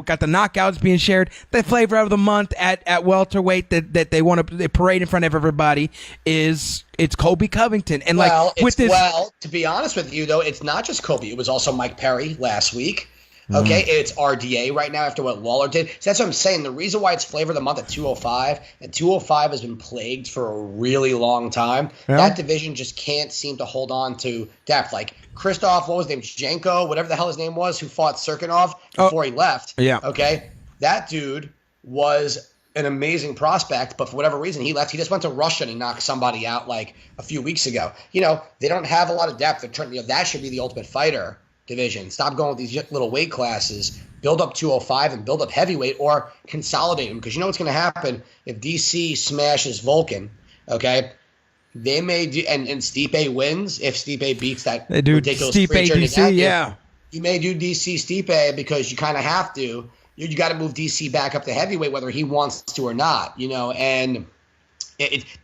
Speaker 1: got the knockouts being shared. The flavor of the month at welterweight that they want to parade in front of everybody it's Colby Covington. And
Speaker 2: to be honest with you, though, it's not just Colby. It was also Mike Perry last week. Okay, it's RDA right now after what Lawler did. So that's what I'm saying. The reason why it's flavor of the month at 205, and 205 has been plagued for a really long time. Yeah. That division just can't seem to hold on to depth. Like Christoph, what was his name? Janko, whatever the hell his name was, who fought Serkinov before he left. Yeah. Okay, that dude was an amazing prospect, but for whatever reason he left. He just went to Russia and he knocked somebody out like a few weeks ago. They don't have a lot of depth. That should be the Ultimate Fighter division. Stop going with these little weight classes. Build up 205 and build up heavyweight, or consolidate them, because you know what's going to happen if DC smashes Volkan. Okay, they may do, and Stipe wins if Stipe beats that ridiculous
Speaker 1: Stipe DC. Yeah,
Speaker 2: you may do DC Stipe because you kind of have to. You got to move DC back up to heavyweight whether he wants to or not. And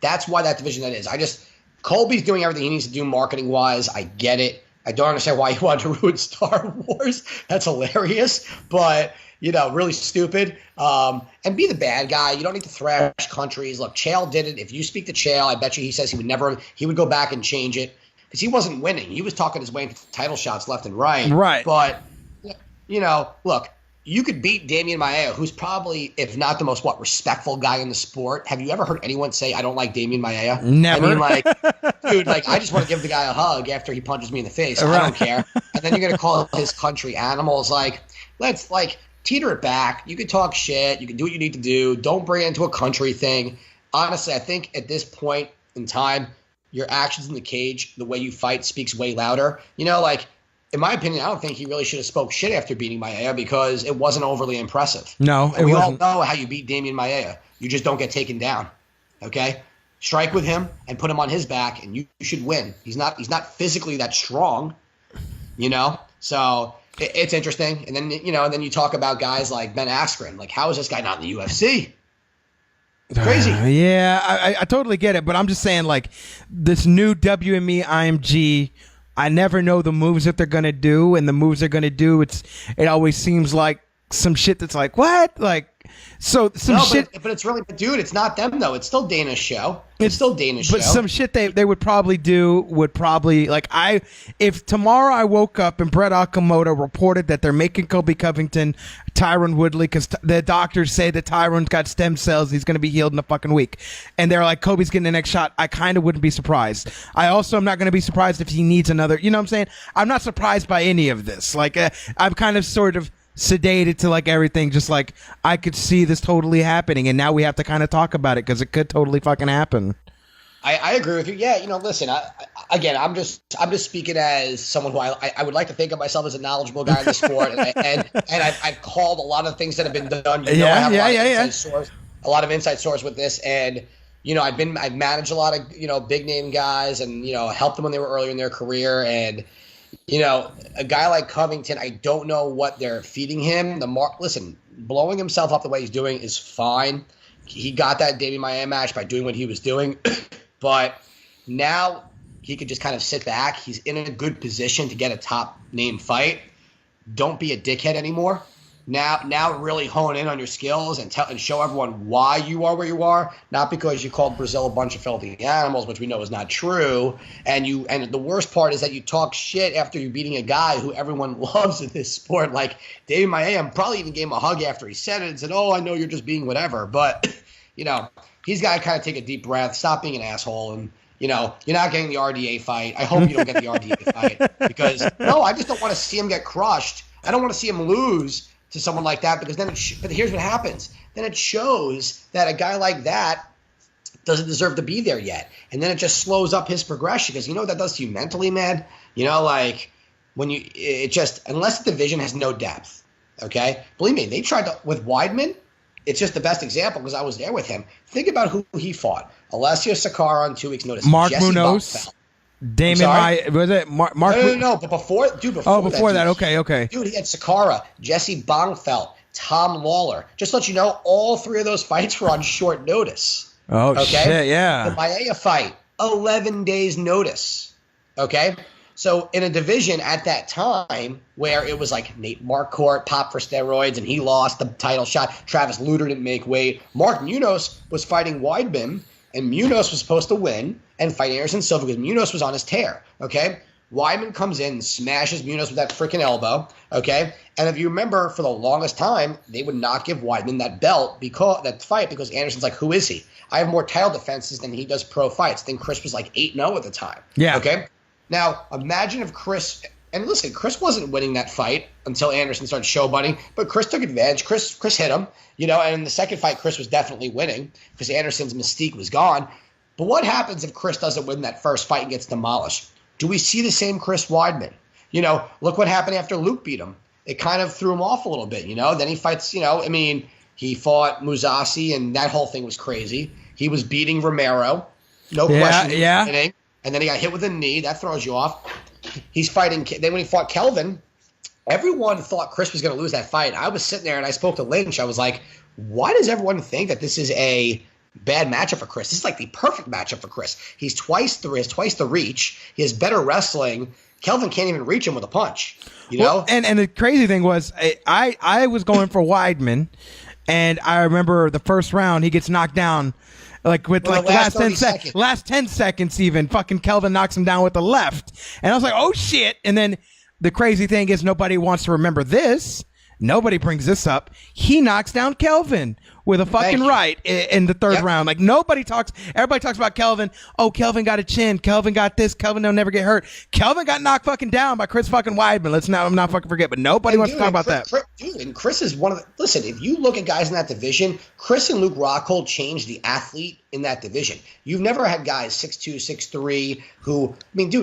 Speaker 2: that's why that division that is. Colby's doing everything he needs to do marketing wise. I get it. I don't understand why he wanted to ruin Star Wars. That's hilarious, but really stupid. And be the bad guy. You don't need to thrash countries. Look, Chael did it. If you speak to Chael, I bet you he says he would go back and change it because he wasn't winning. He was talking his way into title shots left and right. Right. But look, you could beat Damian Maia, who's probably, if not the most respectful guy in the sport. Have you ever heard anyone say, I don't like Damian Maia?
Speaker 1: Never.
Speaker 2: I mean, dude, I just want to give the guy a hug after he punches me in the face. Right. I don't care. And then you're going to call his country animals. Let's teeter it back. You can talk shit. You can do what you need to do. Don't bring it into a country thing. Honestly, I think at this point in time, your actions in the cage, the way you fight speaks way louder. In my opinion, I don't think he really should have spoke shit after beating Maia because it wasn't overly impressive.
Speaker 1: No,
Speaker 2: we all know how you beat Damian Maia. You just don't get taken down. Okay? Strike with him and put him on his back, and you should win. He's not physically that strong, So it's interesting. And then you talk about guys like Ben Askren. Like, how is this guy not in the UFC? It's crazy.
Speaker 1: Yeah, I totally get it, but I'm just saying, this new WME IMG, I never know the moves that they're going to do, and the moves they're going to do, it always seems like some shit that's like, what? Shit.
Speaker 2: But it's really, dude, it's not them, though. It's still Dana's show. It's still Dana's show.
Speaker 1: But some shit they would probably do if tomorrow I woke up and Brett Okamoto reported that they're making Colby Covington Tyron Woodley because the doctors say that Tyron's got stem cells, he's going to be healed in a fucking week, and they're like, Kobe's getting the next shot, I kind of wouldn't be surprised. I also am not going to be surprised if he needs another, you know what I'm saying? I'm not surprised by any of this. I'm kind of sort of sedated to everything, just I could see this totally happening, and now we have to kind of talk about it because it could totally fucking happen.
Speaker 2: I agree with you. Yeah, listen, I'm just speaking as someone who I would like to think of myself as a knowledgeable guy in the sport, and I've called a lot of things that have been done. I have a lot of inside source with this, and I've managed a lot of big name guys, and helped them when they were earlier in their career, and a guy like Covington, I don't know what they're feeding him. Listen, blowing himself up the way he's doing is fine. He got that Damian Maia match by doing what he was doing. But now he could just kind of sit back. He's in a good position to get a top name fight. Don't be a dickhead anymore. Now really hone in on your skills and show everyone why you are where you are, not because you called Brazil a bunch of filthy animals, which we know is not true. And the worst part is that you talk shit after you're beating a guy who everyone loves in this sport. Like David Maia probably even gave him a hug after he said it and said, "Oh, I know you're just being whatever," but he's got to kind of take a deep breath, stop being an asshole, and you're not getting the RDA fight. I hope you don't get the RDA fight because I just don't want to see him get crushed. I don't want to see him lose to someone like that, because then but here's what happens. Then it shows that a guy like that doesn't deserve to be there yet. And then it just slows up his progression, because you know what that does to you mentally, man? Like when unless the division has no depth, okay? Believe me, they tried to, with Weidman, it's just the best example because I was there with him. Think about who he fought. Alessio Sakara on 2 weeks' notice.
Speaker 1: Mark
Speaker 2: Jesse
Speaker 1: Munoz.
Speaker 2: Buckfeld.
Speaker 1: Damon, was it Mark?
Speaker 2: No. But before that,
Speaker 1: okay.
Speaker 2: Dude, he had Sakara, Jesse Bongfeld, Tom Lawler. Just to let you know, all three of those fights were on short notice.
Speaker 1: Oh, okay? Shit, yeah.
Speaker 2: The Maia fight, 11 days notice. Okay? So in a division at that time where it was like Nate Marquardt popped for steroids and he lost the title shot, Travis Lutter didn't make weight, Mark Munoz was fighting Weidman, and Munoz was supposed to win and fight Anderson Silva because Munoz was on his tear, okay? Weidman comes in and smashes Munoz with that freaking elbow, okay? And if you remember, for the longest time, they would not give Weidman that fight because Anderson's like, who is he? I have more title defenses than he does pro fights. Then Chris was like 8-0 at the time, okay? Now, imagine if Chris – and listen, Chris wasn't winning that fight until Anderson started showboating, but Chris took advantage. Chris hit him, and in the second fight, Chris was definitely winning because Anderson's mystique was gone. But what happens if Chris doesn't win that first fight and gets demolished? Do we see the same Chris Weidman? Look what happened after Luke beat him. It kind of threw him off a little bit, Then he fights, he fought Mousasi, and that whole thing was crazy. He was beating Romero, no question.
Speaker 1: Yeah.
Speaker 2: And then he got hit with a knee. That throws you off. He's fighting. Then when he fought Kelvin, everyone thought Chris was going to lose that fight. I was sitting there and I spoke to Lynch. I was like, why does everyone think that this is a bad matchup for Chris? This is like the perfect matchup for Chris. He has twice the reach. He has better wrestling. Kelvin can't even reach him with a punch.
Speaker 1: Well, and the crazy thing was, I was going for Weidman, and I remember the first round he gets knocked down. Like with the last 10 seconds even, fucking Kelvin knocks him down with the left. And I was like, oh shit. And then the crazy thing is nobody wants to remember this. Nobody brings this up. He knocks down Kelvin with a fucking right in the third round. Like everybody talks about Kelvin. Oh, Kelvin got a chin. Kelvin got this. Kelvin don't never get hurt. Kelvin got knocked fucking down by Chris fucking Weidman. Let's not fucking forget. But nobody wants to talk about that.
Speaker 2: And Chris is one of the – listen, if you look at guys in that division, Chris and Luke Rockhold changed the athlete in that division. You've never had guys 6'2", 6'3", who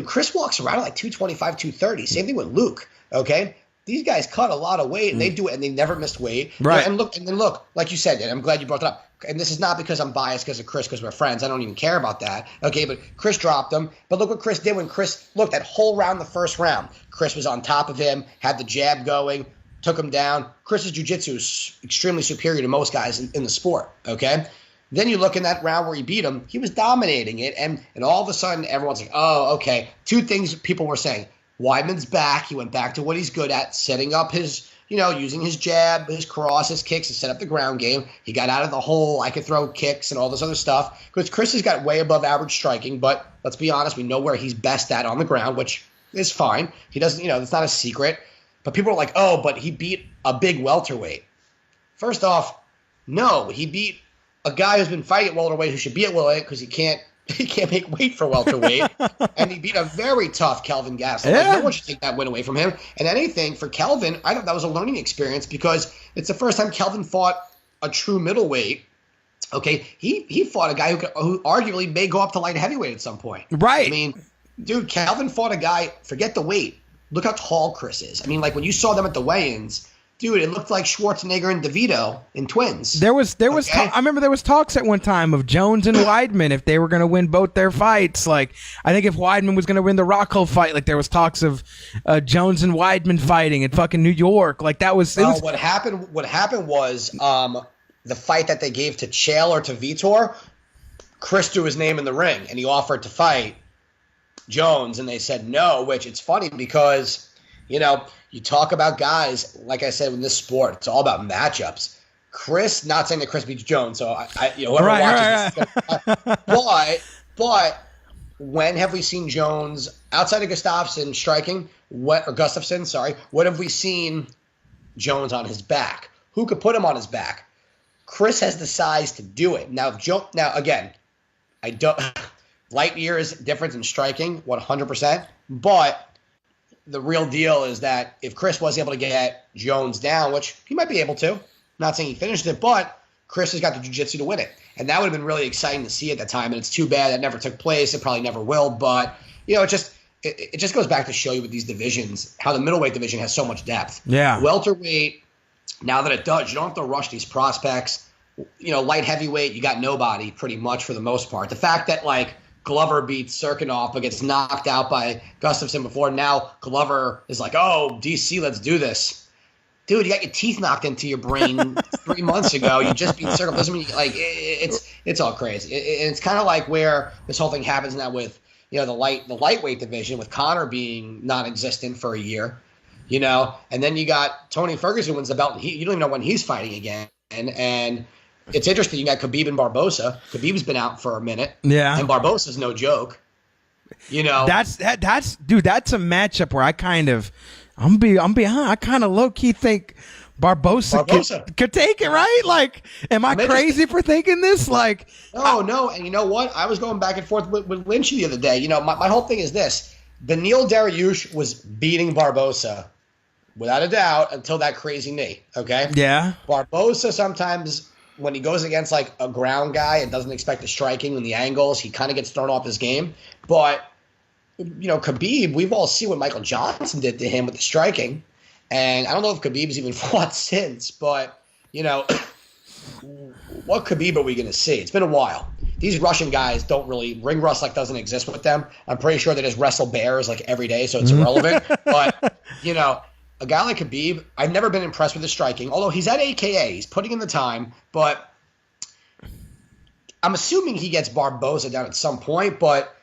Speaker 2: – Chris walks around at like 225, 230. Same thing with Luke, okay? These guys cut a lot of weight, and they do it, and they never missed weight.
Speaker 1: Right.
Speaker 2: And look, like you said, and I'm glad you brought that up. And this is not because I'm biased because of Chris, because we're friends. I don't even care about that. Okay, but Chris dropped him. But look what Chris did when Chris – look, that whole round, the first round, Chris was on top of him, had the jab going, took him down. Chris's jiu-jitsu is extremely superior to most guys in the sport, okay? Then you look in that round where he beat him, he was dominating it, and all of a sudden everyone's like, oh, okay. Two things people were saying. Weidman's back. He went back to what he's good at, setting up his, using his jab, his cross, his kicks to set up the ground game. He got out of the hole. I could throw kicks and all this other stuff. Because Chris has got way above average striking, but let's be honest, we know where he's best at on the ground, which is fine. He doesn't, it's not a secret. But people are like, oh, but he beat a big welterweight. First off, no, he beat a guy who's been fighting at welterweight who should be at welterweight because he can't make weight for welterweight. And he beat a very tough Kelvin Gastelum.
Speaker 1: Yeah.
Speaker 2: Like, no one should take that win away from him. And anything for Kelvin, I thought that was a learning experience because it's the first time Kelvin fought a true middleweight. Okay, he fought a guy who arguably may go up to light heavyweight at some point.
Speaker 1: Right.
Speaker 2: Dude, Kelvin fought a guy, forget the weight. Look how tall Chris is. Like when you saw them at the weigh-ins, dude, it looked like Schwarzenegger and DeVito in Twins.
Speaker 1: There was I remember there was talks at one time of Jones and Weidman if they were going to win both their fights. Like I think if Weidman was going to win the Rockhold fight, like there was talks of Jones and Weidman fighting in fucking New York. Like that was.
Speaker 2: What happened was the fight that they gave to Chael or to Vitor. Chris threw his name in the ring and he offered to fight Jones, and they said no, which it's funny because, you know, you talk about guys, like I said, in this sport, it's all about matchups. Chris, not saying that Chris beats Jones, so whoever watches this, but when have we seen Jones outside of Gustafsson striking? What have we seen Jones on his back? Who could put him on his back? Chris has the size to do it. Now again, I don't light years difference in striking, 100%. But the real deal is that if Chris was able to get Jones down, which he might be able to, not saying he finished it, but Chris has got the jiu-jitsu to win it. And that would have been really exciting to see at that time. And it's too bad that never took place. It probably never will. But, you know, it just goes back to show you with these divisions, how the middleweight division has so much depth.
Speaker 1: Yeah.
Speaker 2: Welterweight, now that it does, you don't have to rush these prospects. You know, light heavyweight, you got nobody pretty much for the most part. The fact that, like, Glover beats Serkinov but gets knocked out by Gustafsson before, now Glover is like, oh, DC, let's do this. Dude, you got your teeth knocked into your brain 3 months ago. You just beat Serkinov. Doesn't mean, like, it's all crazy. It's kind of like where this whole thing happens now with, you know, the lightweight division, with Conor being non-existent for a year, you know, and then you got Tony Ferguson wins the belt, and you don't even know when he's fighting again. And it's interesting. You got Khabib and Barbosa. Khabib's been out for a minute.
Speaker 1: Yeah.
Speaker 2: And Barbosa's no joke. You know.
Speaker 1: That's a matchup where I kind of I kind of low key think Barbosa could take it, right? Like, am I crazy for thinking this? Like,
Speaker 2: no. And you know what? I was going back and forth with Lynch the other day. You know, my whole thing is this: Beneil Dariush was beating Barbosa without a doubt until that crazy knee. Okay.
Speaker 1: Yeah.
Speaker 2: Barbosa sometimes, when he goes against like a ground guy and doesn't expect the striking and the angles, he kind of gets thrown off his game. But, you know, Khabib, we've all seen what Michael Johnson did to him with the striking. And I don't know if Khabib's even fought since, but, you know, what Khabib are we going to see? It's been a while. These Russian guys don't really – ring rust like doesn't exist with them. I'm pretty sure they just wrestle bears like every day, so it's irrelevant. But, you know – a guy like Khabib, I've never been impressed with his striking, although he's at AKA. He's putting in the time, but I'm assuming he gets Barbosa down at some point, but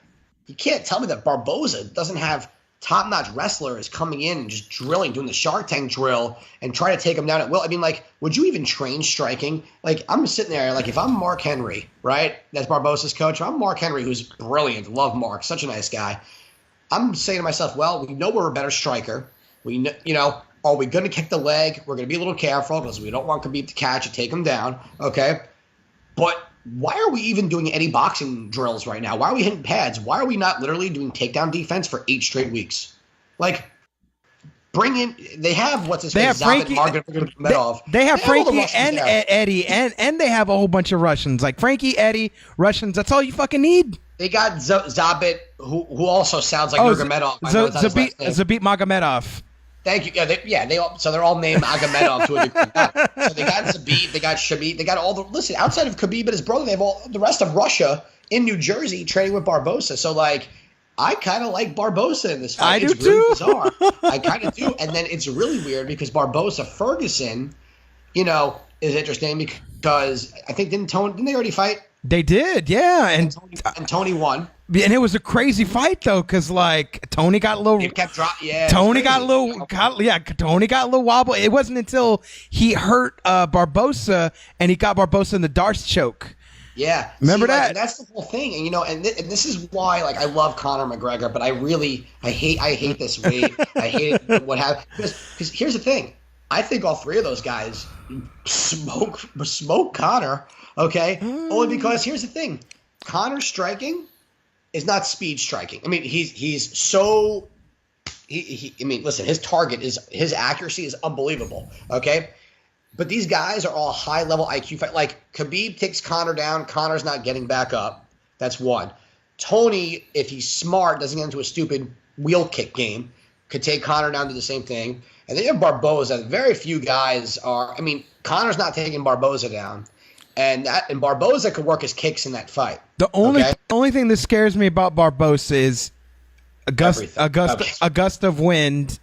Speaker 2: you can't tell me that Barbosa doesn't have top-notch wrestlers coming in and just drilling, doing the Shark Tank drill and trying to take him down at will. I mean, like, would you even train striking? Like, I'm sitting there, like, if I'm Mark Henry, right, that's Barbosa's coach, I'm Mark Henry, who's brilliant, love Mark, such a nice guy. I'm saying to myself, well, we know we're a better striker. We, you know, are we going to kick the leg? We're going to be a little careful because we don't want Khabib to catch and take him down, okay? But why are we even doing any boxing drills right now? Why are we hitting pads? Why are we not literally doing takedown defense for 8 straight weeks? Like, bring in – they have what's his
Speaker 1: they
Speaker 2: name?
Speaker 1: Have Frankie, they have Frankie and Eddie, and they have a whole bunch of Russians. Like Frankie, Eddie, Russians. That's all you fucking need.
Speaker 2: They got Zabit, who also sounds like Nurmagomedov.
Speaker 1: Zabit Magomedov.
Speaker 2: Thank you. So they're all named Agomedov to a degree. So they got Zabit, they got Shabit, they got all the – listen, outside of Khabib and his brother, they have all the rest of Russia in New Jersey training with Barbosa. So, like, I kind of like Barbosa in this fight.
Speaker 1: It's really
Speaker 2: bizarre. I kind of do. And then it's really weird because Barbosa-Ferguson, you know, is interesting because I think didn't they already fight?
Speaker 1: They did, yeah. And
Speaker 2: Tony won.
Speaker 1: And it was a crazy fight though, because like Tony got a little.
Speaker 2: It kept dropping. Yeah.
Speaker 1: Tony got a little. Tony got a little wobble. It wasn't until he hurt Barbosa and he got Barbosa in the Darce choke.
Speaker 2: Yeah.
Speaker 1: Remember that?
Speaker 2: Like, that's the whole thing, and you know, and this is why, like, I love Conor McGregor, but I hate this weight. I hate what happened because here's the thing. I think all 3 of those guys smoke Conor. Okay, only because here's the thing: Conor's striking is not speed striking. I mean, he's so. I mean, listen, his accuracy is unbelievable. Okay, but these guys are all high level IQ fight. Like Khabib takes Conor down, Conor's not getting back up. That's one. Tony, if he's smart, doesn't get into a stupid wheel kick game, could take Conor down to the same thing. And then you have Barbosa. Very few guys are. I mean, Conor's not taking Barbosa down. And Barbosa could work his kicks in that fight.
Speaker 1: The only thing that scares me about Barbosa is a gust of wind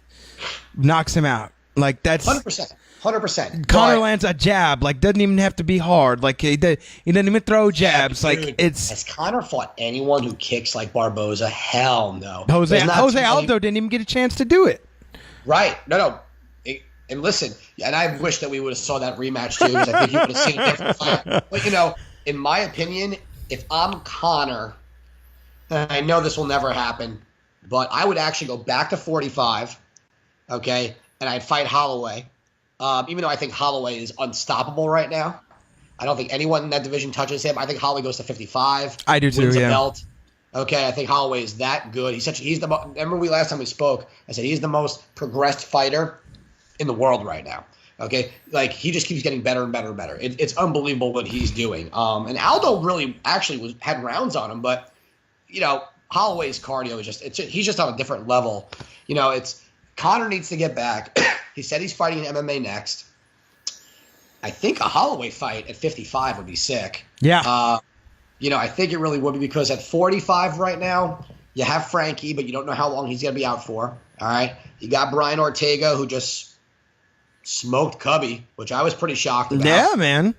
Speaker 1: knocks him out. Like that's
Speaker 2: 100%. 100%.
Speaker 1: Conor lands a jab, like doesn't even have to be hard. Like he doesn't even throw jabs.
Speaker 2: Dude,
Speaker 1: like it's
Speaker 2: has Conor fought anyone who kicks like Barboza? Hell no.
Speaker 1: Jose Aldo didn't even get a chance to do it.
Speaker 2: Right. No. And listen, and I wish that we would have saw that rematch too, because I think you would have seen a different fight. But in my opinion, if I'm Conor, and I know this will never happen, but I would actually go back to 45, okay, and I'd fight Holloway. Even though I think Holloway is unstoppable right now. I don't think anyone in that division touches him. I think Holloway goes to 55.
Speaker 1: I do too,
Speaker 2: wins
Speaker 1: yeah.
Speaker 2: a belt. Okay, I think Holloway is that good. Remember last time we spoke, I said he's the most progressed fighter in the world right now. Okay, like he just keeps getting better and better and better. It's unbelievable what he's doing. And Aldo really actually had rounds on him, but Holloway's cardio is he's just on a different level. Conor needs to get back. He said he's fighting in MMA next. I think a Holloway fight at 55 would be sick.
Speaker 1: Yeah.
Speaker 2: I think it really would be, because at 45 right now, you have Frankie, but you don't know how long he's going to be out for. All right. You got Brian Ortega, who just smoked Covey, which I was pretty shocked about.
Speaker 1: Yeah, man.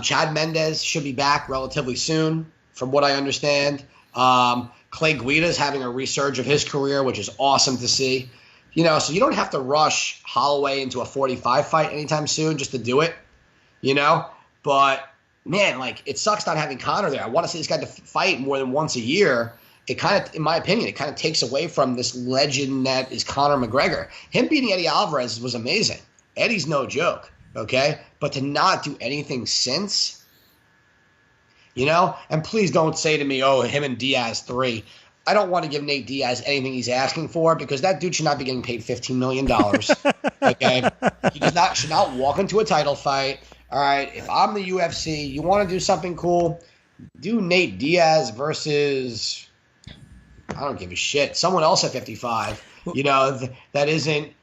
Speaker 2: Chad Mendez should be back relatively soon, from what I understand. Clay Guida's having a resurge of his career, which is awesome to see. So you don't have to rush Holloway into a 45 fight anytime soon just to do it, But, man, it sucks not having Conor there. I want to see this guy to fight more than once a year. It kind of, in my opinion, it kind of takes away from this legend that is Conor McGregor. Him beating Eddie Alvarez was amazing. Eddie's no joke, okay? But to not do anything since, And please don't say to me, him and Diaz 3. I don't want to give Nate Diaz anything he's asking for, because that dude should not be getting paid $15 million, okay? He should not walk into a title fight. All right, if I'm the UFC, you want to do something cool, do Nate Diaz versus, I don't give a shit, someone else at 55. That isn't,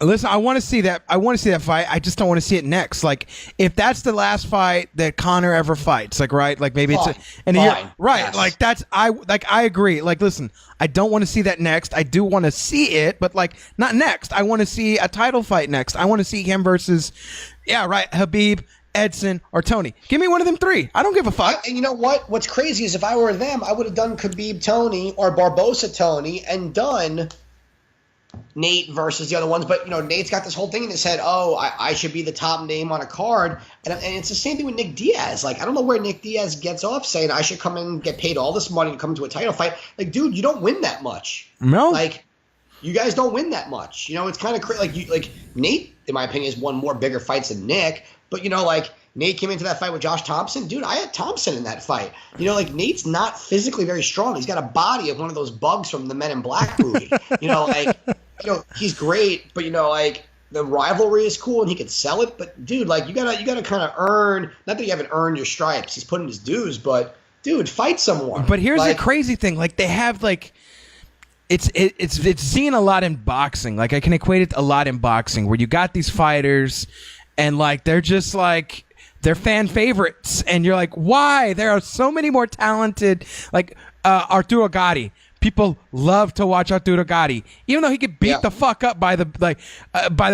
Speaker 1: Listen, I want to see that. I want to see that fight. I just don't want to see it next. Like, if that's the last fight that Conor ever fights, right? Like, maybe it's in a year, right? Yes. Like, I agree. Like, listen, I don't want to see that next. I do want to see it, but not next. I want to see a title fight next. I want to see him versus, Habib, Edson, or Tony. Give me one of them three. I don't give a fuck.
Speaker 2: And you know what? What's crazy is if I were them, I would have done Khabib Tony or Barbosa Tony and done Nate versus the other ones. But, Nate's got this whole thing in his head, I should be the top name on a card. And it's the same thing with Nick Diaz. I don't know where Nick Diaz gets off saying I should come and get paid all this money to come to a title fight. Dude, you don't win that much.
Speaker 1: No.
Speaker 2: You guys don't win that much. It's kind of crazy. Nate, in my opinion, has won more bigger fights than Nick. But, Nate came into that fight with Josh Thompson. Dude, I had Thompson in that fight. Nate's not physically very strong. He's got a body of one of those bugs from the Men in Black movie. He's great, but the rivalry is cool and he could sell it. But dude, you gotta kind of earn. Not that you haven't earned your stripes. He's putting his dues, but dude, fight someone.
Speaker 1: But here's the crazy thing: they have it's seen a lot in boxing. I can equate it a lot in boxing, where you got these fighters, and they're just they're fan favorites, and you're why? There are so many more talented, Arturo Gatti. People love to watch Arturo Gatti, even though he could beat the fuck up by the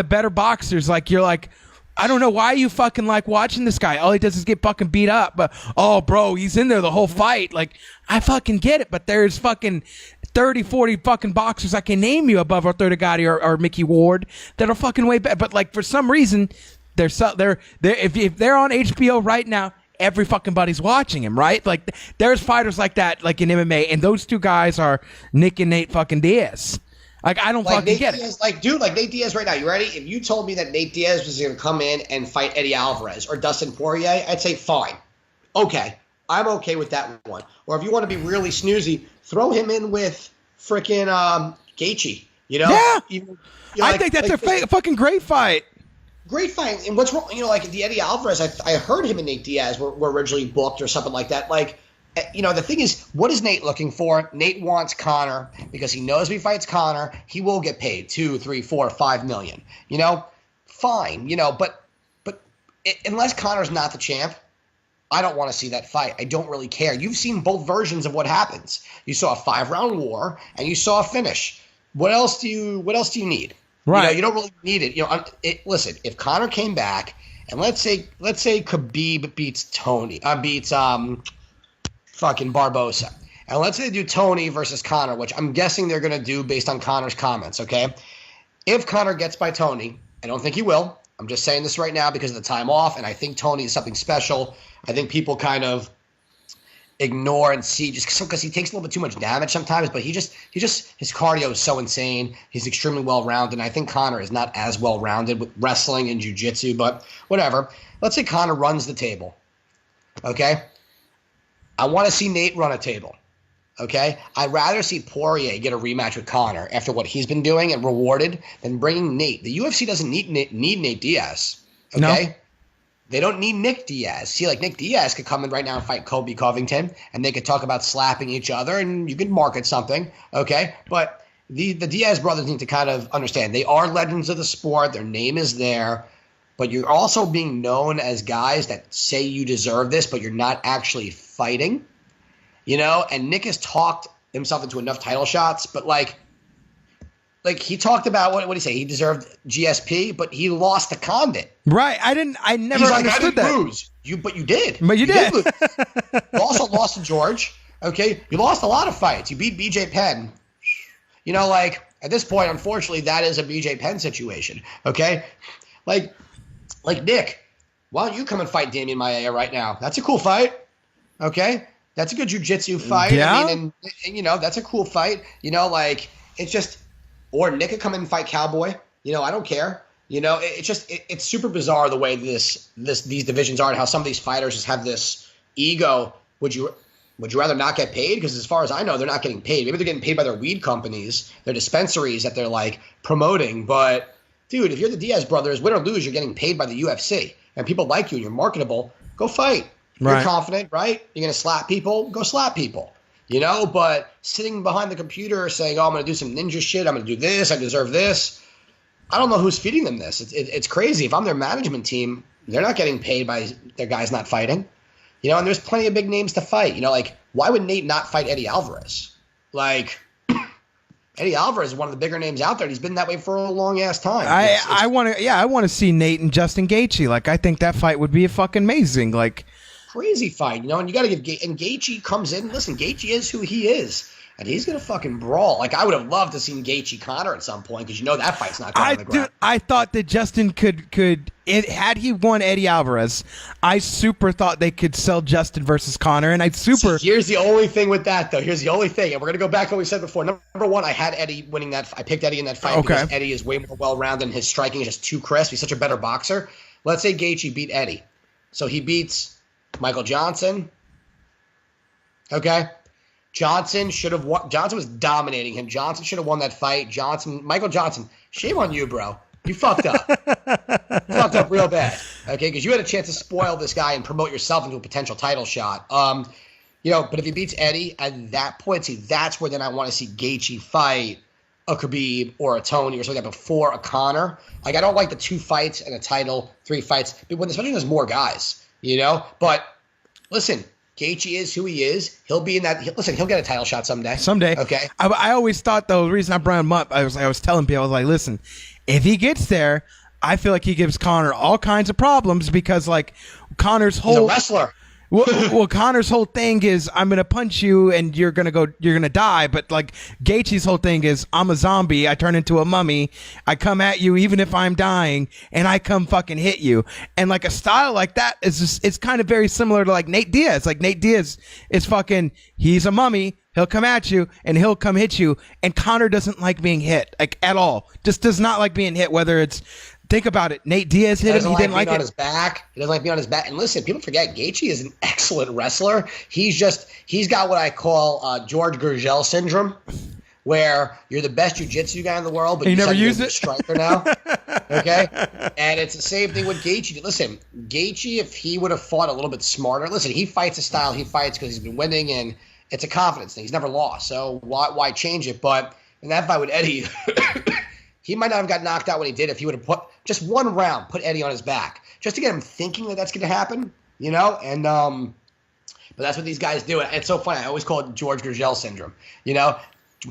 Speaker 1: better boxers. You're I don't know why you fucking like watching this guy. All he does is get fucking beat up. But bro, he's in there the whole fight. I fucking get it, but there's fucking 30, 40 fucking boxers I can name you above Arturo Gatti or Mickey Ward that are fucking way better. But for some reason, if they're on HBO right now, every fucking body's watching him, right? There's fighters like that, in MMA, and those two guys are Nick and Nate fucking Diaz. I don't fucking get
Speaker 2: Diaz,
Speaker 1: it.
Speaker 2: Nate Diaz right now. You ready? If you told me that Nate Diaz was going to come in and fight Eddie Alvarez or Dustin Poirier, I'd say fine. Okay. I'm okay with that one. Or if you want to be really snoozy, throw him in with freaking Gaethje.
Speaker 1: Yeah. I think that's a fucking great fight.
Speaker 2: Great fight. And what's wrong? The Eddie Alvarez, I heard him and Nate Diaz were originally booked or something like that. The thing is, what is Nate looking for? Nate wants Conor because he knows if he fights Conor, he will get paid $2, $3, $4, $5 million. Fine. But unless Conor's not the champ, I don't want to see that fight. I don't really care. You've seen both versions of what happens. You saw a 5-round war and you saw a finish. What else do you need?
Speaker 1: Right.
Speaker 2: You don't really need it. Listen, if Conor came back and let's say Khabib beats fucking Barbosa. And let's say they do Tony versus Conor, which I'm guessing they're going to do based on Conor's comments, okay? If Conor gets by Tony, I don't think he will. I'm just saying this right now because of the time off, and I think Tony is something special. I think people kind of ignore and see just because he takes a little bit too much damage sometimes, but his cardio is so insane. He's extremely well-rounded, and I think Conor is not as well-rounded with wrestling and jiu-jitsu, but whatever. Let's say Conor runs the table, okay? I want to see Nate run a table. Okay, I'd rather see Poirier get a rematch with Conor after what he's been doing and rewarded than bringing Nate. The UFC doesn't need Nate Diaz. Okay, no. They don't need Nick Diaz. See, like Nick Diaz could come in right now and fight Colby Covington, and they could talk about slapping each other, and you could market something. Okay, but the Diaz brothers need to kind of understand they are legends of the sport. Their name is there, but you're also being known as guys that say you deserve this, but you're not actually fighting. And Nick has talked himself into enough title shots, but like he talked about what did he say? He deserved GSP, but he lost to Condit.
Speaker 1: Right. I never understood that.
Speaker 2: Lose. But you did.
Speaker 1: But you did.
Speaker 2: Lose. You also lost to George. Okay. You lost a lot of fights. You beat BJ Penn. At this point, unfortunately, that is a BJ Penn situation. Okay. Like Nick, why don't you come and fight Damian Maia right now? That's a cool fight. Okay. That's a good jiu-jitsu fight.
Speaker 1: Yeah.
Speaker 2: I mean, and that's a cool fight. It's just, or Nick could come in and fight Cowboy. I don't care. It's super bizarre the way these divisions are and how some of these fighters just have this ego. Would you rather not get paid? Because as far as I know, they're not getting paid. Maybe they're getting paid by their weed companies, their dispensaries that they're like promoting. But dude, if you're the Diaz brothers, win or lose, you're getting paid by the UFC, and people like you and you're marketable. Go fight. You're confident, right? You're going to slap people? Go slap people. But sitting behind the computer saying, I'm going to do some ninja shit. I'm going to do this. I deserve this. I don't know who's feeding them this. It's crazy. If I'm their management team, they're not getting paid by their guys not fighting. And there's plenty of big names to fight. Why would Nate not fight Eddie Alvarez? Eddie Alvarez is one of the bigger names out there. He's been that way for a long ass time.
Speaker 1: I want to see Nate and Justin Gaethje. I think that fight would be fucking amazing.
Speaker 2: Crazy fight, and you got to give and Gaethje comes in. Listen, Gaethje is who he is, and he's gonna fucking brawl. I would have loved to see Gaethje Conor at some point because that fight's not going to the ground.
Speaker 1: I thought that Justin could had he won Eddie Alvarez, I super thought they could sell Justin versus Conor, and
Speaker 2: Here's the only thing with that though. Here's the only thing, and we're gonna go back to what we said before. Number one, I had Eddie winning that. I picked Eddie in that fight because Eddie is way more well-rounded, and his striking is just too crisp. He's such a better boxer. Let's say Gaethje beat Eddie, so he beats Michael Johnson. Okay. Johnson should have won. Johnson was dominating him. Johnson should have won that fight. Michael Johnson, shame on you, bro. You fucked up. Fucked up real bad. Okay, because you had a chance to spoil this guy and promote yourself into a potential title shot. But if he beats Eddie at that point, see, that's where then I want to see Gaethje fight a Khabib or a Tony or something like that before a Conor. I don't like the 2 fights and a title, 3 fights, especially when there's more guys. But listen, Gaethje is who he is. He'll be in that. He'll get a title shot someday. Okay.
Speaker 1: I always thought, though, the reason I brought him up, I was telling people, I was like, listen, if he gets there, I feel like he gives Conor all kinds of problems because, Conor's whole.
Speaker 2: He's a wrestler.
Speaker 1: Well, Conor's whole thing is I'm gonna punch you and you're gonna die. But Gaethje's whole thing is I'm a zombie. I turn into a mummy. I come at you even if I'm dying, and I come fucking hit you. And a style like that it's kind of very similar to Nate Diaz. Nate Diaz is fucking. He's a mummy. He'll come at you and he'll come hit you. And Conor doesn't like being hit at all. Just does not like being hit. Whether it's think about it. Nate Diaz hit him. He didn't like it.
Speaker 2: On his back. He doesn't like being on his back. And listen, people forget Gaethje is an excellent wrestler. He's got what I call George Gurgel syndrome, where you're the best jiu-jitsu guy in the world, but you never use it. A striker now. Okay, and it's the same thing with Gaethje. Listen, Gaethje, if he would have fought a little bit smarter, he fights the style he fights because he's been winning, and it's a confidence thing. He's never lost, so why change it? But in that fight with Eddie. He might not have got knocked out when he did if he would have put just one round, put Eddie on his back, just to get him thinking that that's going to happen, And but that's what these guys do. And it's so funny. I always call it George Gurgel syndrome.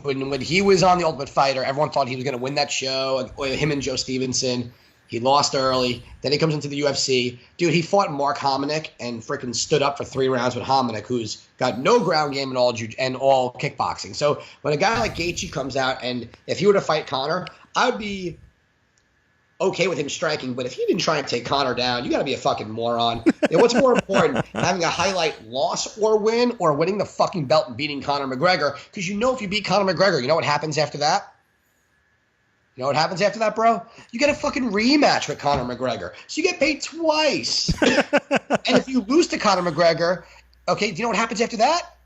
Speaker 2: when he was on The Ultimate Fighter, everyone thought he was going to win that show. Him and Joe Stevenson. He lost early. Then he comes into the UFC. Dude, he fought Mark Hominick and freaking stood up for 3 rounds with Hominick, who's got no ground game and all kickboxing. So when a guy like Gaethje comes out, and if he were to fight Conor, I would be okay with him striking. But if he didn't try and take Conor down, you got to be a fucking moron. What's more important, having a highlight loss or win, or winning the fucking belt and beating Conor McGregor? Because if you beat Conor McGregor, you know what happens after that? You know what happens after that, bro? You get a fucking rematch with Conor McGregor. So you get paid twice. And if you lose to Conor McGregor, okay, do you know what happens after that?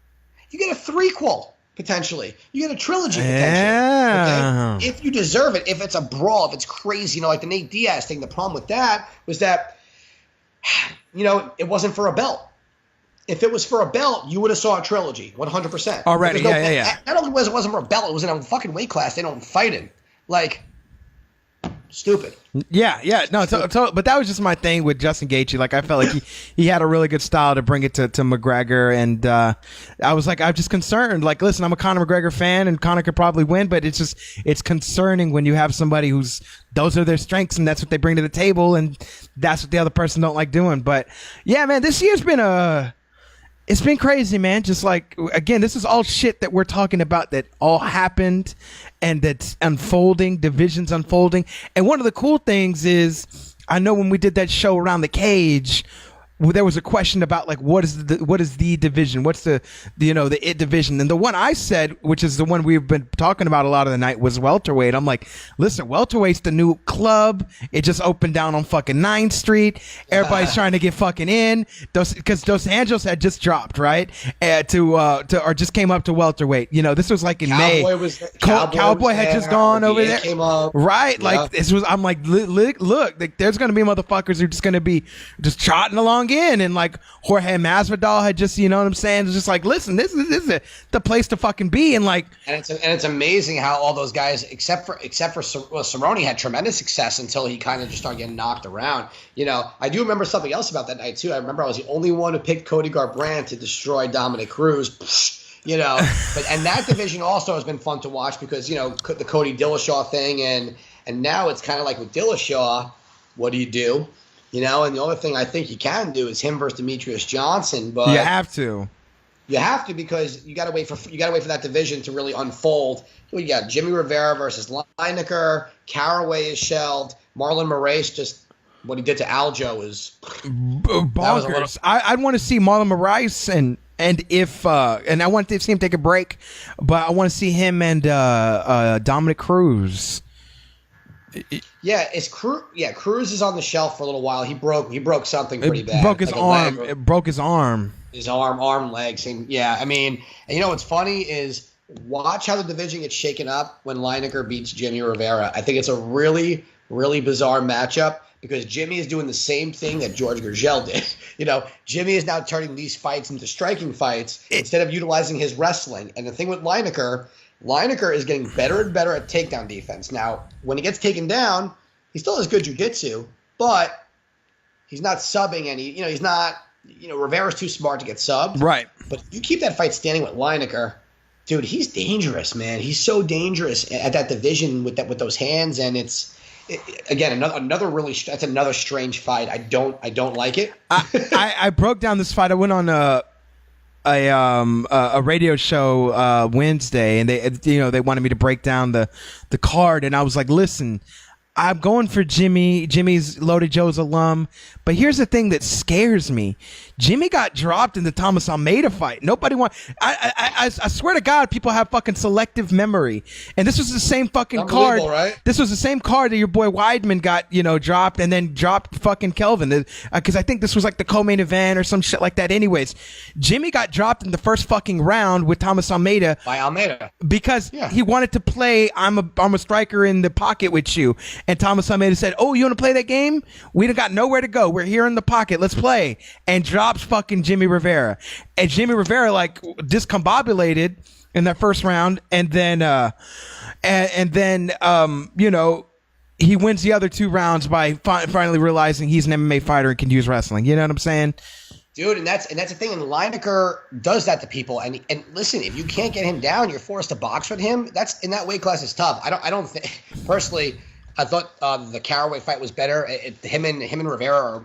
Speaker 2: You get a threequel, potentially. You get a trilogy, potentially.
Speaker 1: Yeah.
Speaker 2: Okay? If you deserve it, if it's a brawl, if it's crazy, like the Nate Diaz thing, the problem with that was that, it wasn't for a belt. If it was for a belt, you would have saw a trilogy, 100%.
Speaker 1: Already, yeah.
Speaker 2: Not only was it wasn't for a belt, it was in a fucking weight class they don't fight in. Like, stupid.
Speaker 1: Yeah. No, but that was just my thing with Justin Gaethje. Like, I felt like he had a really good style to bring it to McGregor, and I was like, I'm just concerned. Like, listen, I'm a Conor McGregor fan, and Conor could probably win, but it's concerning when you have somebody those are their strengths, and that's what they bring to the table, and that's what the other person don't like doing. But yeah, man, this year's been it's been crazy, man. Just like, again, this is all shit that we're talking about that all happened and that's unfolding, divisions unfolding. And one of the cool things is, I know when we did that show Around the Cage, there was a question about like what is the division, what's the it division, and the one I said, which is the one we've been talking about a lot of the night, was welterweight. I'm like, listen, welterweight's the new club. It just opened down on fucking 9th Street. Everybody's trying to get fucking in, because Dos Anjos had just dropped, right, or just came up to welterweight. This was like in May. Cowboy had just gone over there,
Speaker 2: came up.
Speaker 1: Right?
Speaker 2: Yeah.
Speaker 1: Like, this was, I'm like, look, like, there's gonna be motherfuckers who are just gonna be just trotting along in, and like Jorge Masvidal had just, you know what I'm saying, it's just like, listen, this is the place to fucking be. And like,
Speaker 2: and it's amazing how all those guys, except for Cerrone, had tremendous success until he kind of just started getting knocked around. I do remember something else about that night too. I remember I was the only one who picked Cody Garbrandt to destroy Dominic Cruz. But that division also has been fun to watch because the Cody Dillashaw thing, and now it's kind of like with Dillashaw, what do you do? And the only thing I think you can do is him versus Demetrius Johnson. But
Speaker 1: you have to.
Speaker 2: You have to, because you got to wait for that division to really unfold. You got Jimmy Rivera versus Lineker. Caraway is shelved. Marlon Moraes, just what he did to Aljo is
Speaker 1: bonkers. I'd want to see Marlon Moraes and if and I want to see him take a break, but I want to see him and Dominic Cruz.
Speaker 2: Yeah, Cruz is on the shelf for a little while. He broke something pretty bad.
Speaker 1: Broke his arm. It broke his arm.
Speaker 2: His arm, leg. Same. Yeah, I mean, and what's funny is watch how the division gets shaken up when Lineker beats Jimmy Rivera. I think it's a really, really bizarre matchup because Jimmy is doing the same thing that George Gurgel did. Jimmy is now turning these fights into striking fights instead of utilizing his wrestling. And the thing with Lineker is getting better and better at takedown defense. Now, when he gets taken down, he still has good jiu-jitsu, but he's not subbing any. He's not. Rivera's too smart to get subbed.
Speaker 1: Right.
Speaker 2: But if you keep that fight standing with Lineker, dude, he's dangerous, man. He's so dangerous at that division with those hands, and again that's another strange fight. I don't like it.
Speaker 1: I broke down this fight. I went on a radio show Wednesday, and they wanted me to break down the card, and I was like, listen, I'm going for Jimmy. Jimmy's Loaded Joe's alum. But here's the thing that scares me. Jimmy got dropped in the Thomas Almeida fight. Nobody want. I swear to God, people have fucking selective memory. And this was the same fucking card.
Speaker 2: Right?
Speaker 1: This was the same card that your boy Weidman got, dropped, and then dropped fucking Kelvin. Because I think this was like the co-main event or some shit like that. Anyways, Jimmy got dropped in the first fucking round with Thomas Almeida.
Speaker 2: By Almeida.
Speaker 1: Because he wanted to play I'm a striker in the pocket with you. And Thomas Almeida said, oh, you want to play that game? We done got nowhere to go. We're here in the pocket. Let's play. And drops fucking Jimmy Rivera. And Jimmy Rivera like discombobulated in that first round. And then he wins the other 2 rounds by finally realizing he's an MMA fighter and can use wrestling. You know what I'm saying?
Speaker 2: Dude, and that's the thing. And Lineker does that to people. And listen, if you can't get him down, you're forced to box with him. That's in that weight class is tough. I don't think personally. I thought the Caraway fight was better. Him and Rivera are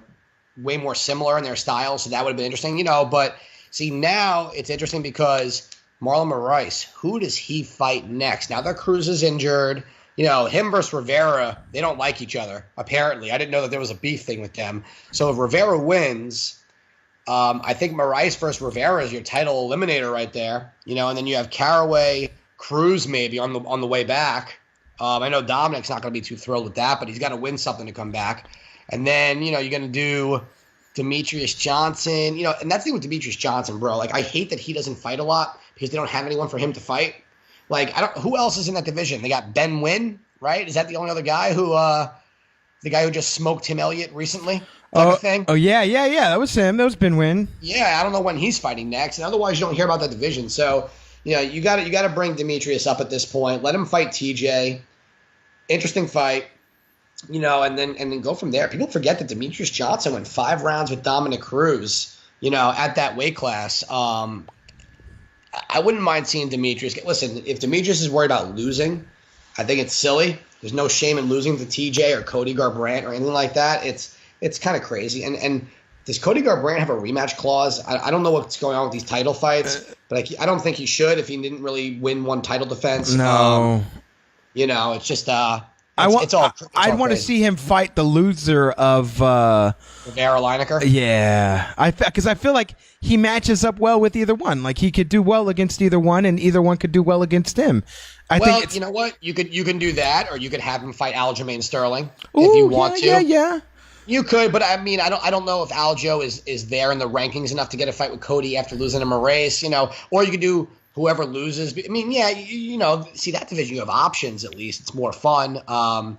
Speaker 2: way more similar in their styles, so that would have been interesting, But see, now it's interesting because Marlon Moraes, who does he fight next? Now that Cruz is injured, him versus Rivera, they don't like each other, apparently. I didn't know that there was a beef thing with them. So if Rivera wins, I think Moraes versus Rivera is your title eliminator right there, and then you have Caraway, Cruz maybe on the way back. I know Dominic's not going to be too thrilled with that, but he's got to win something to come back. And then, you're going to do Demetrius Johnson, and that's the thing with Demetrius Johnson, bro. Like, I hate that he doesn't fight a lot because they don't have anyone for him to fight. Like, who else is in that division? They got Ben Wynn, right? Is that the only other guy the guy who just smoked Tim Elliott recently? Thing?
Speaker 1: Oh, yeah. That was him. That was Ben Wynn.
Speaker 2: Yeah, I don't know when he's fighting next. And otherwise, you don't hear about that division. So, you got to bring Demetrius up at this point. Let him fight TJ. Interesting fight, and then go from there. People forget that Demetrius Johnson went 5 rounds with Dominic Cruz, at that weight class. I wouldn't mind seeing Demetrius. Listen, if Demetrius is worried about losing, I think it's silly. There's no shame in losing to TJ or Cody Garbrandt or anything like that. It's kind of crazy. And does Cody Garbrandt have a rematch clause? I don't know what's going on with these title fights, but I don't think he should if he didn't really win one title defense.
Speaker 1: No.
Speaker 2: It's just
Speaker 1: I'd want to see him fight the loser of
Speaker 2: Rivera Lineker.
Speaker 1: Yeah, because I feel like he matches up well with either one. Like he could do well against either one, and either one could do well against him. I think
Speaker 2: you know what, you can do that, or you could have him fight Aljamain Sterling if you want to.
Speaker 1: Yeah. You
Speaker 2: could, but I mean, I don't know if Aljo is there in the rankings enough to get a fight with Cody after losing to Moraes, or you could do whoever loses. I mean, yeah, see that division, you have options at least. It's more fun, and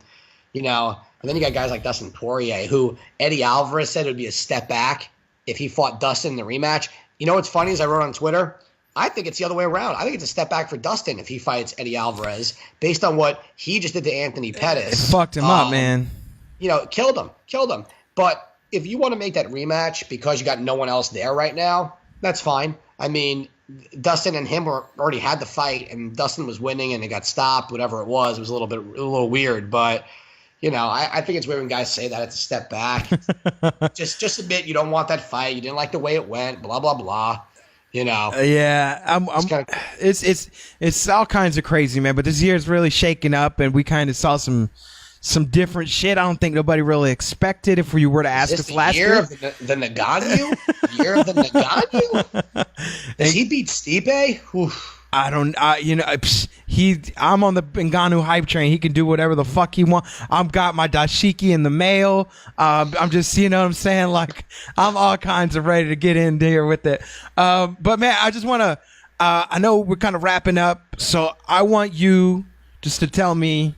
Speaker 2: then you got guys like Dustin Poirier, who Eddie Alvarez said it would be a step back if he fought Dustin in the rematch. What's funny is I wrote on Twitter, I think it's the other way around. I think it's a step back for Dustin if he fights Eddie Alvarez based on what he just did to Anthony Pettis.
Speaker 1: It fucked him up, man.
Speaker 2: Killed him. But if you want to make that rematch because you got no one else there right now, that's fine. I mean, Dustin and him already had the fight, and Dustin was winning, and it got stopped. Whatever it was a little weird. But I think it's weird when guys say that it's a step back. just admit you don't want that fight. You didn't like the way it went. Blah blah blah.
Speaker 1: Yeah, it's all kinds of crazy, man. But this year's really shaking up, and we kind of saw some different shit. I don't think nobody really expected if you were to ask us last year.
Speaker 2: Of the Ngannou? Year of the Ngannou? Does he beat Stipe? Oof.
Speaker 1: I'm on the Ngannou hype train. He can do whatever the fuck he wants. I've got my dashiki in the mail. I'm just, what I'm saying? Like, I'm all kinds of ready to get in there with it. But man, I just want to, I know we're kind of wrapping up, so I want you just to tell me,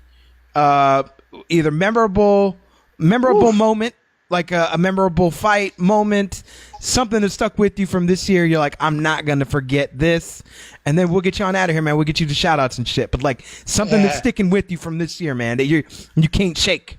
Speaker 1: either memorable moment, like a memorable fight moment, something that stuck with you from this year. You're like, I'm not going to forget this. And then we'll get you on out of here, man. We'll get you the shout outs and shit. But like something that's sticking with you from this year, man, that you can't shake.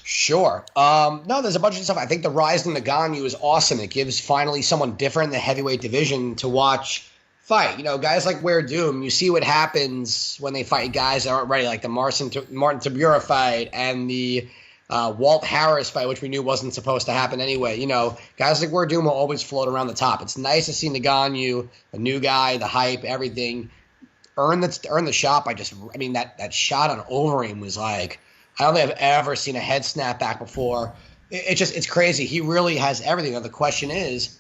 Speaker 2: Sure. No, there's a bunch of stuff. I think the rise in Ngannou is awesome. It gives finally someone different in the heavyweight division to watch fight. Guys like Ware Doom, you see what happens when they fight guys that aren't ready, like the Martin Tabura fight and the Walt Harris fight, which we knew wasn't supposed to happen anyway. Guys like Ware Doom will always float around the top. It's nice to see Ngannou, a new guy, the hype, everything, earn the shot by that shot on Overeem was like, I don't think I've ever seen a head snap back before. It's crazy. He really has everything. Now the question is,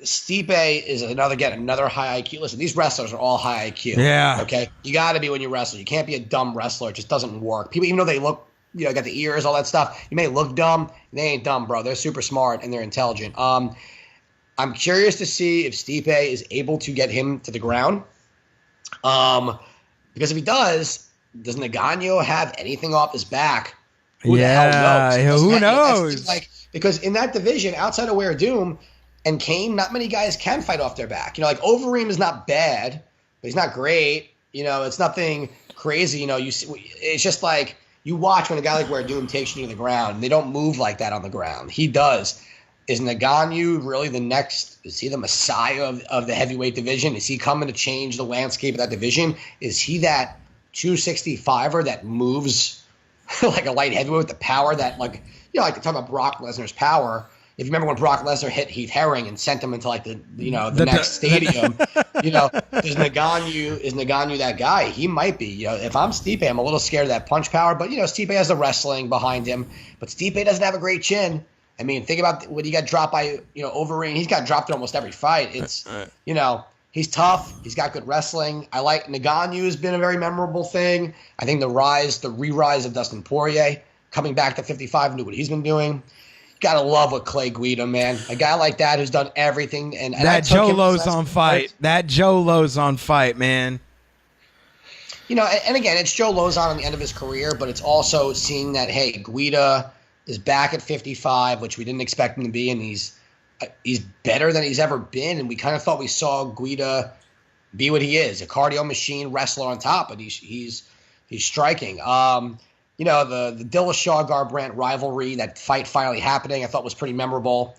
Speaker 2: Stipe is another high IQ. Listen, these wrestlers are all high IQ.
Speaker 1: Yeah.
Speaker 2: Okay? You got to be when you wrestle. You can't be a dumb wrestler. It just doesn't work. People, even though they look, got the ears, all that stuff, you may look dumb. They ain't dumb, bro. They're super smart and they're intelligent. I'm curious to see if Stipe is able to get him to the ground. Because if he does Ngannou have anything off his back? Who the hell knows?
Speaker 1: Who knows?
Speaker 2: Because in that division, outside of Ware Doom and Kane, not many guys can fight off their back. Overeem is not bad, but he's not great. It's nothing crazy. It's just like you watch when a guy like Ware Doom takes you to the ground. They don't move like that on the ground. He does. Is Ngannou really the next? Is he the messiah of the heavyweight division? Is he coming to change the landscape of that division? Is he that 265er that moves like a light heavyweight with the power that, like, like to talk about Brock Lesnar's power. If you remember when Brock Lesnar hit Heath Herring and sent him into like the next stadium, is Ngannou that guy? He might be. If I'm Stipe, I'm a little scared of that punch power, but Stipe has the wrestling behind him. But Stipe doesn't have a great chin. I mean, think about when he got dropped by Overeem. He's got dropped in almost every fight. It's he's tough. He's got good wrestling. I like Ngannou has been a very memorable thing. I think the re-rise of Dustin Poirier coming back to 55, knew what he's been doing. Gotta love a Clay Guida, man. A guy like that who's done everything. And
Speaker 1: that Joe Lozon fight. That Joe Lozon fight, man.
Speaker 2: And again, it's Joe Lozon on the end of his career, but it's also seeing that, hey, Guida is back at 55, which we didn't expect him to be, and he's better than he's ever been. And we kind of thought we saw Guida be what he is, a cardio machine wrestler on top, but he's striking. The Dillashaw-Garbrandt rivalry, that fight finally happening, I thought was pretty memorable.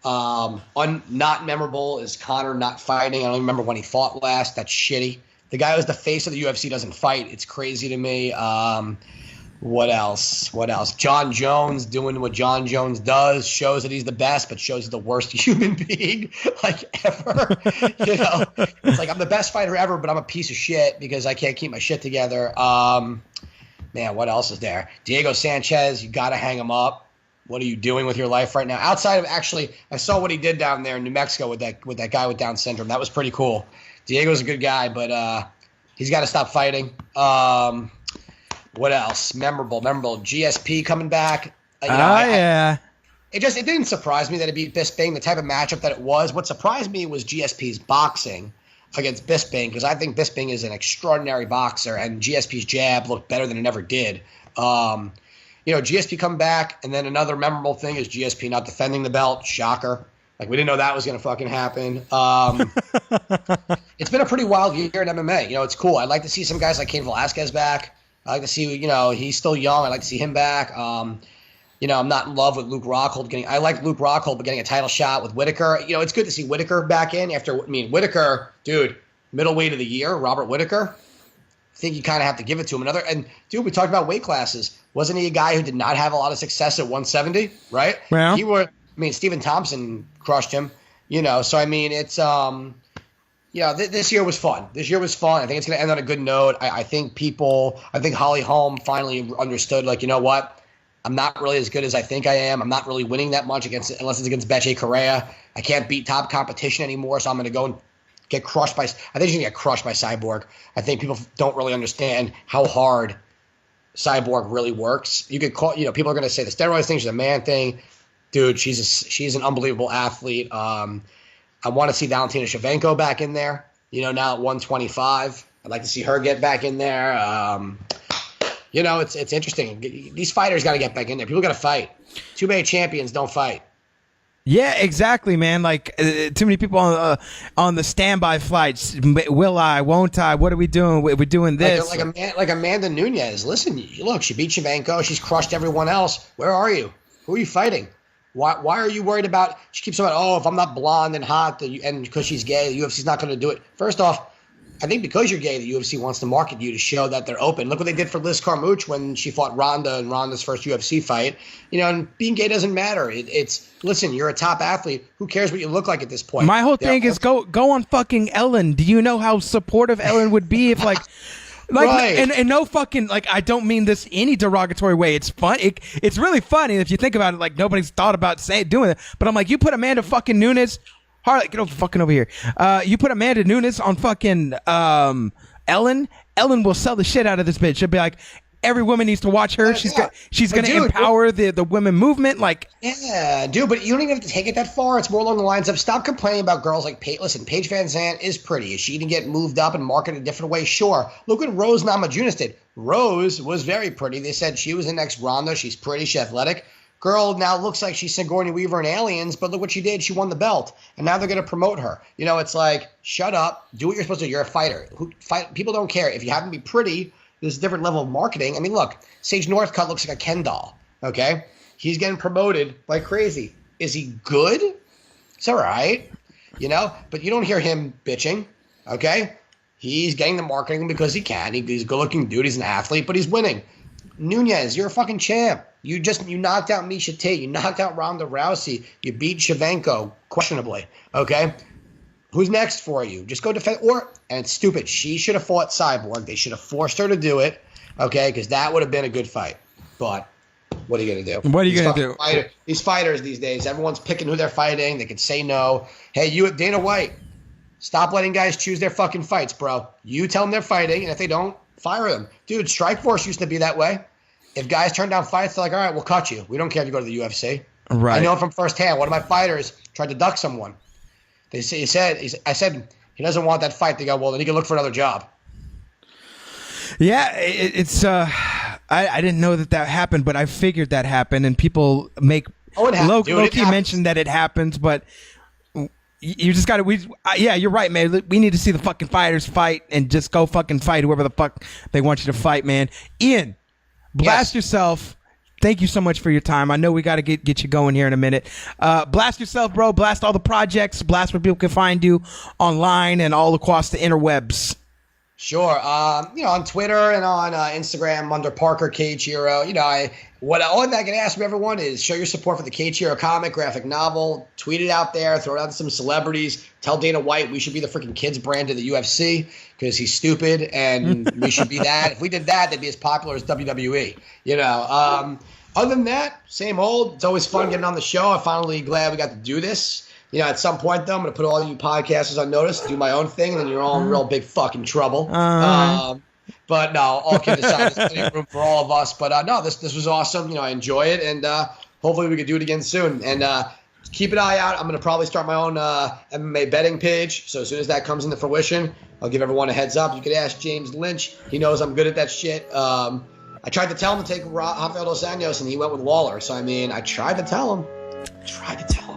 Speaker 2: Not memorable is Conor not fighting. I don't remember when he fought last. That's shitty. The guy who's the face of the UFC doesn't fight. It's crazy to me. What else? John Jones doing what John Jones does, shows that he's the best, but shows he's the worst human being ever. It's like, I'm the best fighter ever, but I'm a piece of shit because I can't keep my shit together. Man, what else is there? Diego Sanchez, you got to hang him up. What are you doing with your life right now? Outside of, actually, I saw what he did down there in New Mexico with that guy with Down syndrome. That was pretty cool. Diego's a good guy, but he's got to stop fighting. What else? Memorable. GSP coming back.
Speaker 1: Yeah.
Speaker 2: It didn't surprise me that it beat Bisping, the type of matchup that it was. What surprised me was GSP's boxing against Bisping, because I think Bisping is an extraordinary boxer, and GSP's jab looked better than it ever did. GSP come back, and then another memorable thing is GSP not defending the belt. Shocker. Like, we didn't know that was going to fucking happen. It's been a pretty wild year in MMA. It's cool. I'd like to see some guys like Cain Velasquez back. I like to see, he's still young. I'd like to see him back. I'm not in love with Luke Rockhold I like Luke Rockhold, but getting a title shot with Whitaker. It's good to see Whitaker back in Whitaker, dude, middleweight of the year, Robert Whitaker. I think you kind of have to give it to him. We talked about weight classes. Wasn't he a guy who did not have a lot of success at 170, right?
Speaker 1: Well,
Speaker 2: Stephen Thompson crushed him, so it's, this year was fun. I think it's going to end on a good note. I think Holly Holm finally understood, like, you know what? I'm not really as good as I think I am. I'm not really winning that much unless it's against Bethe Correa. I can't beat top competition anymore, so I'm going to go and get crushed by – I think she's going to get crushed by Cyborg. I think people don't really understand how hard Cyborg really works. You could call – people are going to say the steroids thing, she's a man thing. Dude, she's an unbelievable athlete. I want to see Valentina Shevchenko back in there, now at 125. I'd like to see her get back in there. It's interesting. These fighters got to get back in there. People got to fight. Too many champions don't fight.
Speaker 1: Yeah, exactly, man. Like, too many people on the standby flights. Will I? Won't I? What are we doing? We're doing this.
Speaker 2: Like Amanda Nunes. Listen, look, she beat Shevchenko. She's crushed everyone else. Where are you? Who are you fighting? Why are you worried about? She keeps saying, "Oh, if I'm not blonde and hot, and because she's gay, the UFC's not going to do it." First off, I think because you're gay, the UFC wants to market you to show that they're open. Look what they did for Liz Carmouche when she fought Ronda in Ronda's first UFC fight. And being gay doesn't matter. Listen, you're a top athlete. Who cares what you look like at this point?
Speaker 1: My whole thing is go on fucking Ellen. Do you know how supportive Ellen would be if right. and no fucking, like, I don't mean this any derogatory way. It's fun. It's really funny if you think about it. Like, nobody's thought about doing it. But I'm like, you put Amanda fucking Nunes. Harley, get fucking over here. You put Amanda Nunes on fucking Ellen. Ellen will sell the shit out of this bitch. She'll be like, every woman needs to watch her. She's going to empower the women movement. Like,
Speaker 2: yeah, dude. But you don't even have to take it that far. It's more along the lines of stop complaining about girls like Paige. Listen, Paige Van Zandt is pretty. Is she going to get moved up and marketed a different way? Sure. Look what Rose Namajunas did. Rose was very pretty. They said she was the next Ronda. She's pretty. She's athletic. Girl now looks like she's Sigourney Weaver in Aliens, but look what she did. She won the belt, and now they're going to promote her. It's like, shut up. Do what you're supposed to do. You're a fighter. People don't care. If you happen to be pretty, there's a different level of marketing. Look, Sage Northcutt looks like a Ken doll, okay? He's getting promoted like crazy. Is he good? It's all right, but you don't hear him bitching, okay? He's getting the marketing because he can. He's a good-looking dude. He's an athlete, but he's winning. Nunez, you're a fucking champ. You knocked out Miesha Tate. You knocked out Ronda Rousey. You beat Shevchenko, questionably, okay? Who's next for you? Just go defend. And it's stupid. She should have fought Cyborg. They should have forced her to do it, okay? Because that would have been a good fight. But what are you going to do?
Speaker 1: What are you going to do?
Speaker 2: These fighters these days, everyone's picking who they're fighting. They can say no. Hey, you at Dana White, stop letting guys choose their fucking fights, bro. You tell them they're fighting, and if they don't, fire them. Dude, Strikeforce used to be that way. If guys turn down fights, they're like, all right, we'll cut you. We don't care if you go to the UFC.
Speaker 1: Right.
Speaker 2: I know from firsthand. One of my fighters tried to duck someone. I said he doesn't want that fight. They go, well, then he can look for another job.
Speaker 1: Yeah, it's I didn't know that happened, but I figured that happened, and people make low-key mention that it happens, but you just got to yeah, you're right, man. We need to see the fucking fighters fight and just go fucking fight whoever the fuck they want you to fight, man. Ian, blast yourself. Thank you so much for your time. I know we got to get you going here in a minute. Blast yourself, bro. Blast all the projects. Blast where people can find you online and all across the interwebs.
Speaker 2: Sure. On Twitter and on Instagram under Parker Cage Hero. All I can ask from everyone is show your support for the Cage Hero comic, graphic novel. Tweet it out there. Throw it out to some celebrities. Tell Dana White we should be the freaking kids brand of the UFC because he's stupid and we should be that. If we did that, they'd be as popular as WWE. Other than that, same old. It's always fun getting on the show. I'm finally glad we got to do this. At some point, though, I'm going to put all you podcasters on notice, do my own thing, and then you're all in real big fucking trouble. But no, all kidding aside, there's plenty of room for all of us. But no, this was awesome. I enjoy it, and hopefully we can do it again soon. And keep an eye out. I'm going to probably start my own MMA betting page. So as soon as that comes into fruition, I'll give everyone a heads up. You could ask James Lynch. He knows I'm good at that shit. I tried to tell him to take Rafael Dos Anjos, and he went with Lawler. So, I tried to tell him.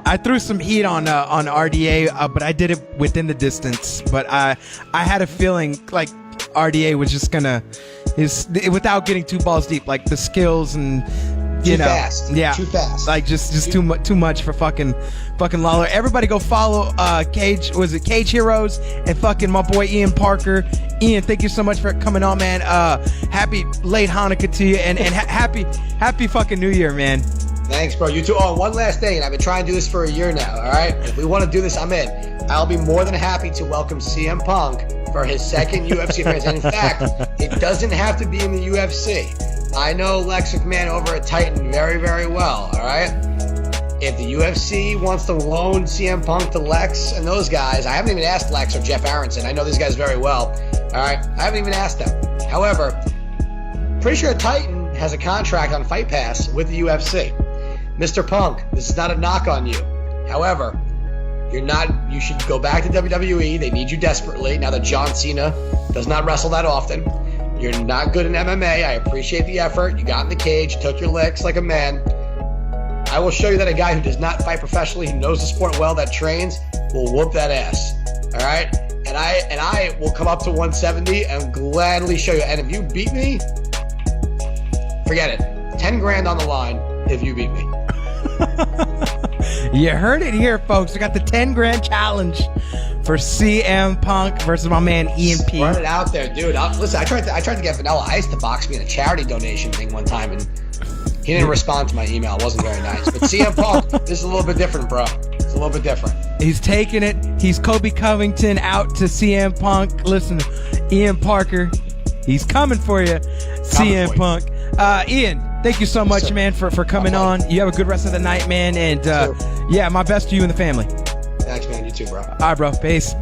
Speaker 2: I
Speaker 1: threw some heat on RDA, but I did it within the distance. But I had a feeling like RDA was just gonna without getting two balls deep, like the skills and
Speaker 2: too fast.
Speaker 1: Yeah,
Speaker 2: too fast.
Speaker 1: Like just too much for fucking Lawler. Everybody go follow Cage Heroes and fucking my boy Ian Parker. Ian, thank you so much for coming on, man. Happy late Hanukkah to you, and happy fucking New Year, man.
Speaker 2: Thanks, bro. You too. Oh, one last thing, and I've been trying to do this for a year now, all right? If we want to do this, I'm in. I'll be more than happy to welcome CM Punk for his second UFC appearance. And in fact, it doesn't have to be in the UFC. I know Lex McMahon over at Titan very, very well, all right? If the UFC wants to loan CM Punk to Lex and those guys, I haven't even asked Lex or Jeff Aronson. I know these guys very well, all right? I haven't even asked them. However, pretty sure Titan has a contract on Fight Pass with the UFC. Mr. Punk, this is not a knock on you. However, you should go back to WWE. They need you desperately now that John Cena does not wrestle that often. You're not good in MMA. I appreciate the effort. You got in the cage, took your licks like a man. I will show you that a guy who does not fight professionally, who knows the sport well, that trains, will whoop that ass. All right? And I will come up to 170 and gladly show you. And if you beat me, forget it. 10 grand on the line if you beat me.
Speaker 1: You heard it here, folks. We got the 10 grand challenge for CM Punk versus my man Ian P.
Speaker 2: Run it out there, dude. Listen, I tried to get Vanilla Ice to box me in a charity donation thing one time, and he didn't respond to my email. It wasn't very nice. But CM Punk, this is a little bit different, bro. It's a little bit different.
Speaker 1: He's taking it. He's Colby Covington out to CM Punk. Listen, Ian Parker, he's coming for you. CM Punk. Ian, thank you so much, man, for coming on. You have a good rest of the night, man. And yeah, my best to you and the family.
Speaker 2: Thanks, man. You too, bro.
Speaker 1: All right, bro. Peace.